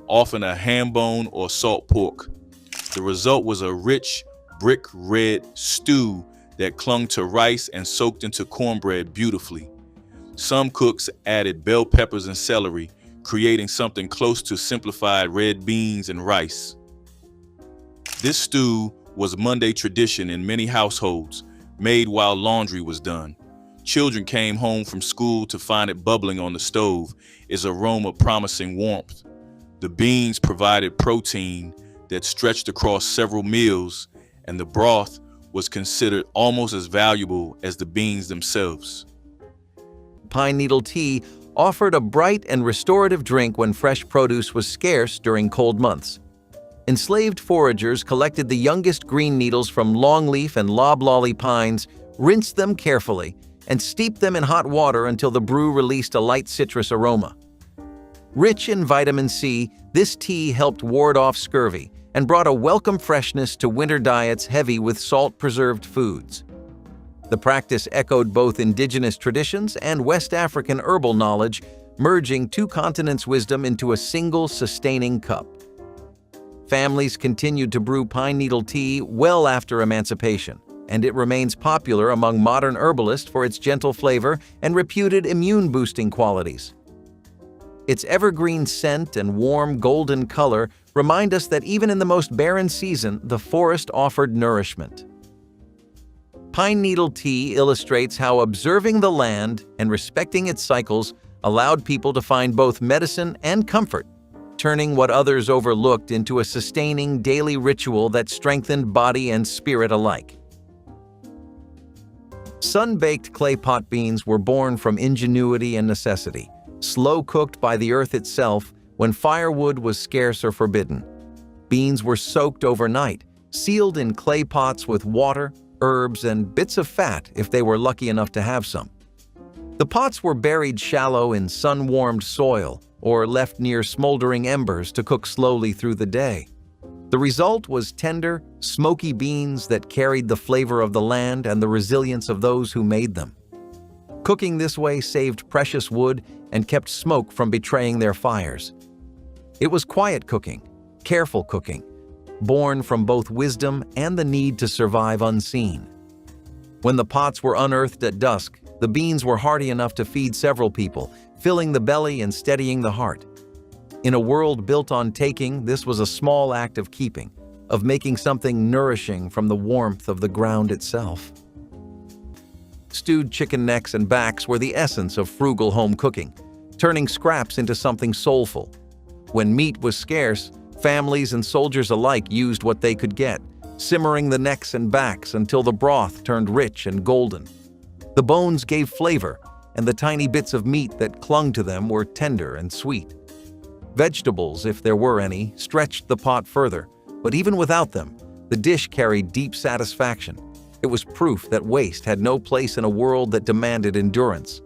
often a ham bone or salt pork. The result was a rich, brick red stew that clung to rice and soaked into cornbread beautifully. Some cooks added bell peppers and celery, creating something close to simplified red beans and rice. This stew was Monday tradition in many households, made while laundry was done. Children came home from school to find it bubbling on the stove, its aroma promising warmth. The beans provided protein that stretched across several meals, and the broth was considered almost as valuable as the beans themselves. Pine needle tea offered a bright and restorative drink when fresh produce was scarce during cold months. Enslaved foragers collected the youngest green needles from longleaf and loblolly pines, rinsed them carefully, and steeped them in hot water until the brew released a light citrus aroma. Rich in vitamin C, this tea helped ward off scurvy and brought a welcome freshness to winter diets heavy with salt-preserved foods. The practice echoed both indigenous traditions and West African herbal knowledge, merging two continents' wisdom into a single sustaining cup. Families continued to brew pine needle tea well after emancipation, and it remains popular among modern herbalists for its gentle flavor and reputed immune-boosting qualities. Its evergreen scent and warm golden color remind us that even in the most barren season, the forest offered nourishment. Pine needle tea illustrates how observing the land and respecting its cycles allowed people to find both medicine and comfort, turning what others overlooked into a sustaining daily ritual that strengthened body and spirit alike. Sun-baked clay pot beans were born from ingenuity and necessity, slow-cooked by the earth itself when firewood was scarce or forbidden. Beans were soaked overnight, sealed in clay pots with water, herbs, and bits of fat if they were lucky enough to have some. The pots were buried shallow in sun-warmed soil or left near smoldering embers to cook slowly through the day. The result was tender, smoky beans that carried the flavor of the land and the resilience of those who made them. Cooking this way saved precious wood and kept smoke from betraying their fires. It was quiet cooking, careful cooking, born from both wisdom and the need to survive unseen. When the pots were unearthed at dusk, the beans were hearty enough to feed several people, filling the belly and steadying the heart. In a world built on taking, this was a small act of keeping, of making something nourishing from the warmth of the ground itself. Stewed chicken necks and backs were the essence of frugal home cooking, turning scraps into something soulful. When meat was scarce, families and soldiers alike used what they could get, simmering the necks and backs until the broth turned rich and golden. The bones gave flavor, and the tiny bits of meat that clung to them were tender and sweet. Vegetables, if there were any, stretched the pot further, but even without them, the dish carried deep satisfaction. It was proof that waste had no place in a world that demanded endurance.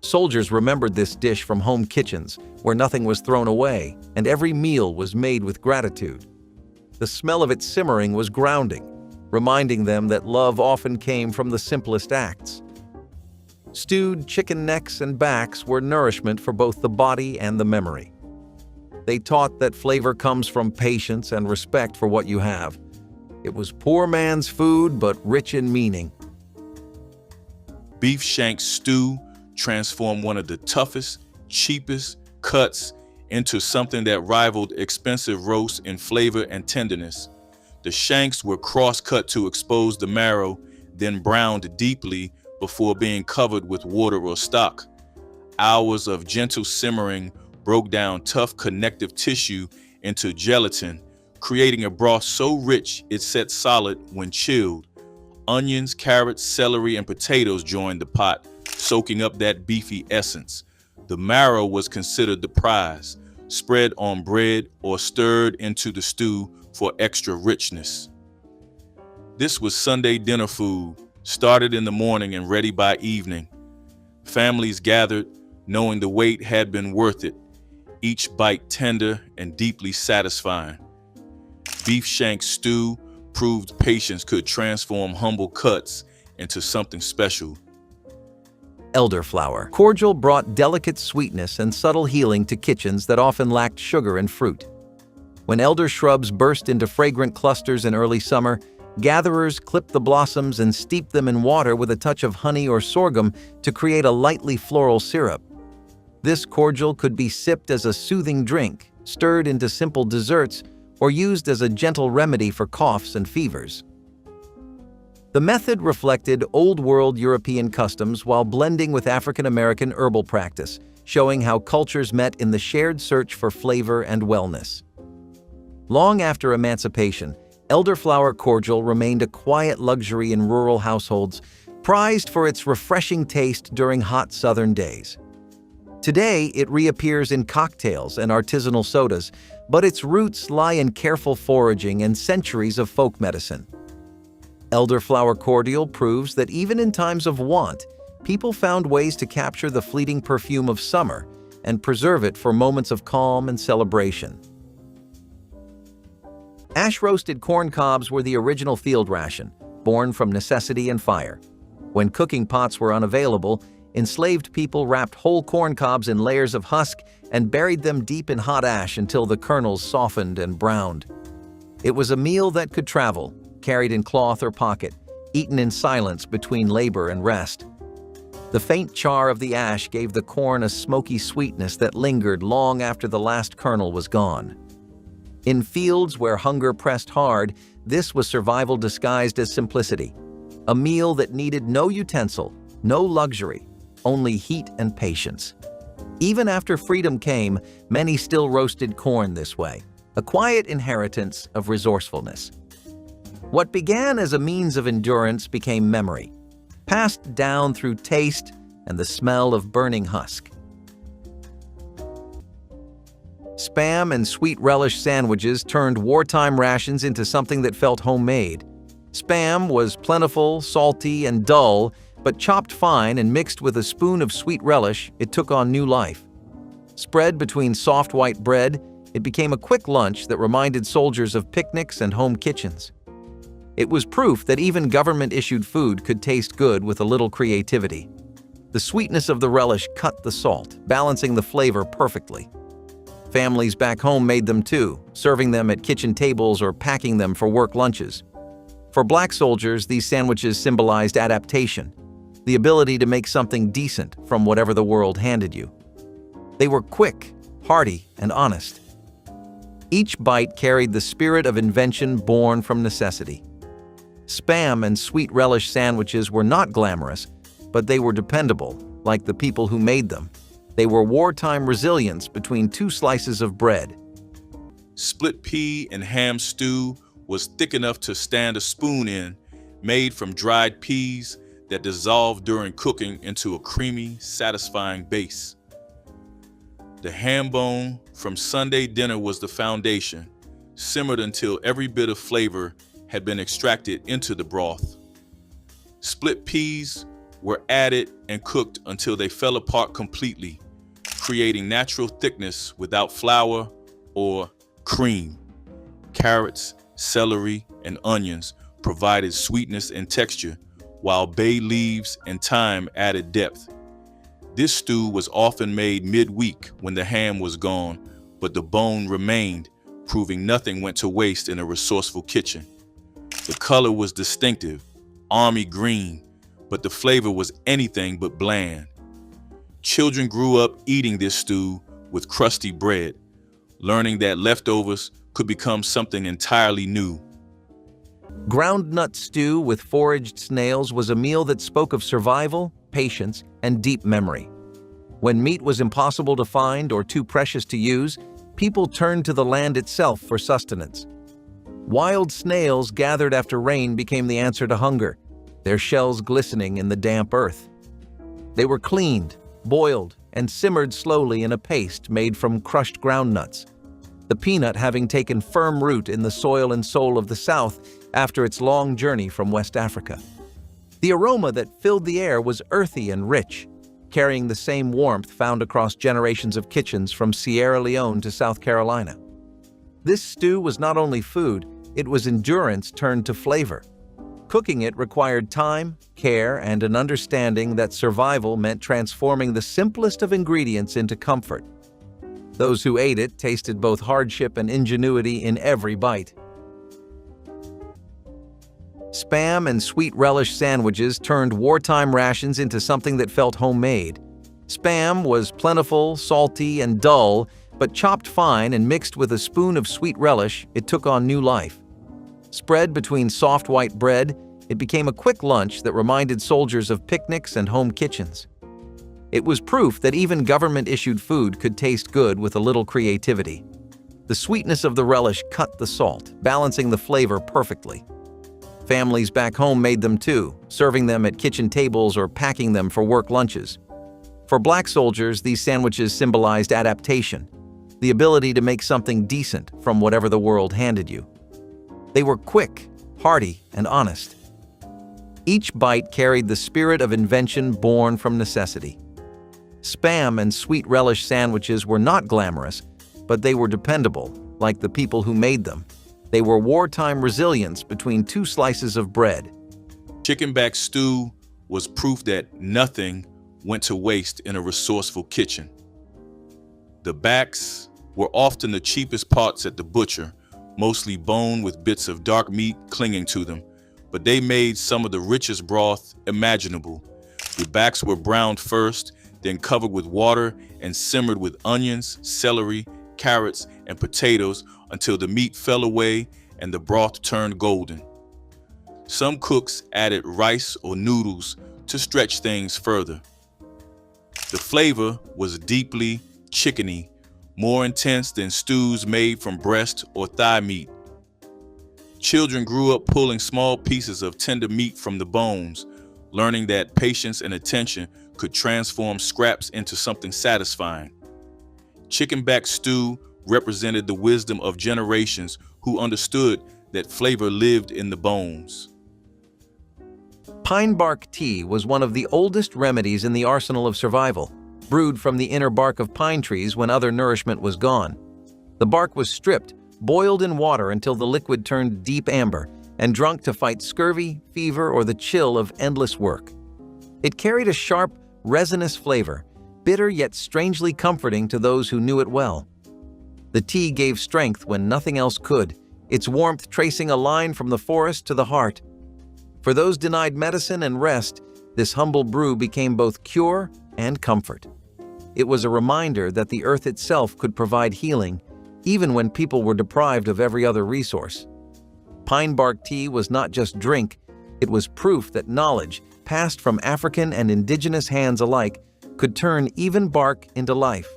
Soldiers remembered this dish from home kitchens, where nothing was thrown away, and every meal was made with gratitude. The smell of it simmering was grounding, reminding them that love often came from the simplest acts. Stewed chicken necks and backs were nourishment for both the body and the memory. They taught that flavor comes from patience and respect for what you have. It was poor man's food, but rich in meaning. Beef shank stew transformed one of the toughest, cheapest cuts into something that rivaled expensive roasts in flavor and tenderness. The shanks were cross-cut to expose the marrow, then browned deeply before being covered with water or stock. Hours of gentle simmering broke down tough connective tissue into gelatin, creating a broth so rich it set solid when chilled. Onions, carrots, celery, and potatoes joined the pot, soaking up that beefy essence. The marrow was considered the prize, spread on bread or stirred into the stew for extra richness. This was Sunday dinner food, started in the morning and ready by evening. Families gathered, knowing the wait had been worth it, each bite tender and deeply satisfying. Beef shank stew proved patience could transform humble cuts into something special. Elderflower cordial brought delicate sweetness and subtle healing to kitchens that often lacked sugar and fruit. When elder shrubs burst into fragrant clusters in early summer, gatherers clipped the blossoms and steeped them in water with a touch of honey or sorghum to create a lightly floral syrup. This cordial could be sipped as a soothing drink, stirred into simple desserts, or used as a gentle remedy for coughs and fevers. The method reflected Old World European customs while blending with African American herbal practice, showing how cultures met in the shared search for flavor and wellness. Long after emancipation, elderflower cordial remained a quiet luxury in rural households, prized for its refreshing taste during hot southern days. Today, it reappears in cocktails and artisanal sodas, but its roots lie in careful foraging and centuries of folk medicine. Elderflower cordial proves that even in times of want, people found ways to capture the fleeting perfume of summer and preserve it for moments of calm and celebration. Ash-roasted corn cobs were the original field ration, born from necessity and fire. When cooking pots were unavailable, enslaved people wrapped whole corn cobs in layers of husk and buried them deep in hot ash until the kernels softened and browned. It was a meal that could travel, carried in cloth or pocket, eaten in silence between labor and rest. The faint char of the ash gave the corn a smoky sweetness that lingered long after the last kernel was gone. In fields where hunger pressed hard, this was survival disguised as simplicity. A meal that needed no utensil, no luxury, only heat and patience. Even after freedom came, many still roasted corn this way, a quiet inheritance of resourcefulness. What began as a means of endurance became memory, passed down through taste and the smell of burning husk. Spam and sweet relish sandwiches turned wartime rations into something that felt homemade. Spam was plentiful, salty, and dull, but chopped fine and mixed with a spoon of sweet relish, it took on new life. Spread between soft white bread, it became a quick lunch that reminded soldiers of picnics and home kitchens. It was proof that even government-issued food could taste good with a little creativity. The sweetness of the relish cut the salt, balancing the flavor perfectly. Families back home made them too, serving them at kitchen tables or packing them for work lunches. For Black soldiers, these sandwiches symbolized adaptation, the ability to make something decent from whatever the world handed you. They were quick, hearty, and honest. Each bite carried the spirit of invention born from necessity. Spam and sweet relish sandwiches were not glamorous, but they were dependable, like the people who made them. They were wartime resilience between two slices of bread. Split pea and ham stew was thick enough to stand a spoon in, made from dried peas that dissolved during cooking into a creamy, satisfying base. The ham bone from Sunday dinner was the foundation, simmered until every bit of flavor had been extracted into the broth. Split peas were added and cooked until they fell apart completely, creating natural thickness without flour or cream. Carrots, celery, and onions provided sweetness and texture, while bay leaves and thyme added depth. This stew was often made midweek when the ham was gone, but the bone remained, proving nothing went to waste in a resourceful kitchen. The color was distinctive, army green, but the flavor was anything but bland. Children grew up eating this stew with crusty bread, learning that leftovers could become something entirely new. Ground nut stew with foraged snails was a meal that spoke of survival, patience, and deep memory. When meat was impossible to find or too precious to use, people turned to the land itself for sustenance. Wild snails gathered after rain became the answer to hunger, their shells glistening in the damp earth. They were cleaned, boiled, and simmered slowly in a paste made from crushed ground nuts, the peanut having taken firm root in the soil and soul of the South after its long journey from West Africa. The aroma that filled the air was earthy and rich, carrying the same warmth found across generations of kitchens from Sierra Leone to South Carolina. This stew was not only food, it was endurance turned to flavor. Cooking it required time, care, and an understanding that survival meant transforming the simplest of ingredients into comfort. Those who ate it tasted both hardship and ingenuity in every bite. Spam and sweet relish sandwiches turned wartime rations into something that felt homemade. Spam was plentiful, salty, and dull, but chopped fine and mixed with a spoon of sweet relish, it took on new life. Spread between soft white bread, It became a quick lunch that reminded soldiers of picnics and home kitchens. It was proof that even government-issued food could taste good with a little creativity. The sweetness of the relish cut the salt, balancing the flavor perfectly. Families back home made them too, serving them at kitchen tables or packing them for work lunches. For Black soldiers, these sandwiches symbolized adaptation, the ability to make something decent from whatever the world handed you. They were quick, hearty, and honest. Each bite carried the spirit of invention born from necessity. Spam and sweet relish sandwiches were not glamorous, but they were dependable, like the people who made them. They were wartime resilience between two slices of bread. Chicken back stew was proof that nothing went to waste in a resourceful kitchen. The backs were often the cheapest parts at the butcher, mostly bone with bits of dark meat clinging to them, but they made some of the richest broth imaginable. The backs were browned first, then covered with water and simmered with onions, celery, carrots, and potatoes until the meat fell away and the broth turned golden. Some cooks added rice or noodles to stretch things further. The flavor was deeply chickeny, more intense than stews made from breast or thigh meat. Children grew up pulling small pieces of tender meat from the bones, learning that patience and attention could transform scraps into something satisfying. Chicken back stew represented the wisdom of generations who understood that flavor lived in the bones. Pine bark tea was one of the oldest remedies in the arsenal of survival, brewed from the inner bark of pine trees when other nourishment was gone. The bark was stripped, boiled in water until the liquid turned deep amber, and drunk to fight scurvy, fever, or the chill of endless work. It carried a sharp, resinous flavor, bitter yet strangely comforting to those who knew it well. The tea gave strength when nothing else could, its warmth tracing a line from the forest to the heart. For those denied medicine and rest, this humble brew became both cure and comfort. It was a reminder that the earth itself could provide healing, even when people were deprived of every other resource. Pine bark tea was not just drink, it was proof that knowledge, passed from African and indigenous hands alike, could turn even bark into life.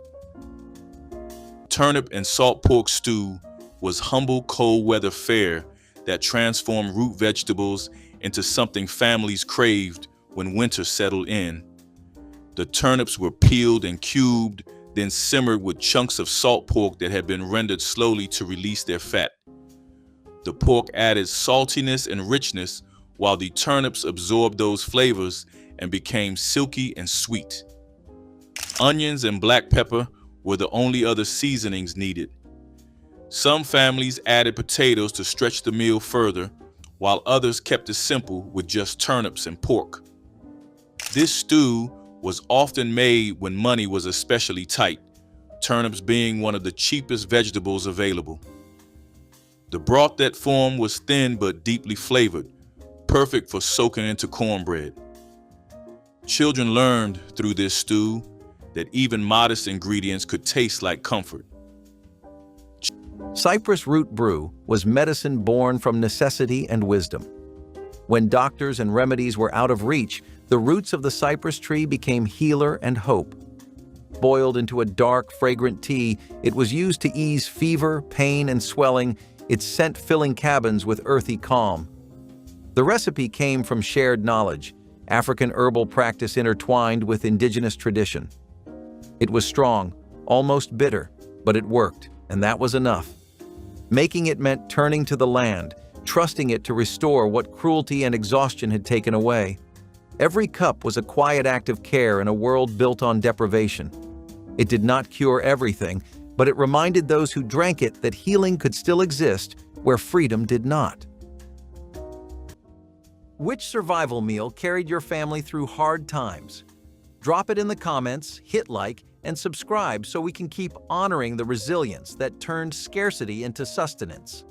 Turnip and salt pork stew was humble cold weather fare that transformed root vegetables into something families craved when winter settled in. The turnips were peeled and cubed, then simmered with chunks of salt pork that had been rendered slowly to release their fat. The pork added saltiness and richness, while the turnips absorbed those flavors and became silky and sweet. Onions and black pepper were the only other seasonings needed. Some families added potatoes to stretch the meal further, while others kept it simple with just turnips and pork. This stew was often made when money was especially tight, turnips being one of the cheapest vegetables available. The broth that formed was thin but deeply flavored, perfect for soaking into cornbread. Children learned through this stew that even modest ingredients could taste like comfort. Cypress root brew was medicine born from necessity and wisdom. When doctors and remedies were out of reach, the roots of the cypress tree became healer and hope. Boiled into a dark, fragrant tea, it was used to ease fever, pain, and swelling, its scent filling cabins with earthy calm. The recipe came from shared knowledge, African herbal practice intertwined with indigenous tradition. It was strong, almost bitter, but it worked, and that was enough. Making it meant turning to the land, trusting it to restore what cruelty and exhaustion had taken away. Every cup was a quiet act of care in a world built on deprivation. It did not cure everything, but it reminded those who drank it that healing could still exist where freedom did not. Which survival meal carried your family through hard times? Drop it in the comments, hit like, and subscribe so we can keep honoring the resilience that turned scarcity into sustenance.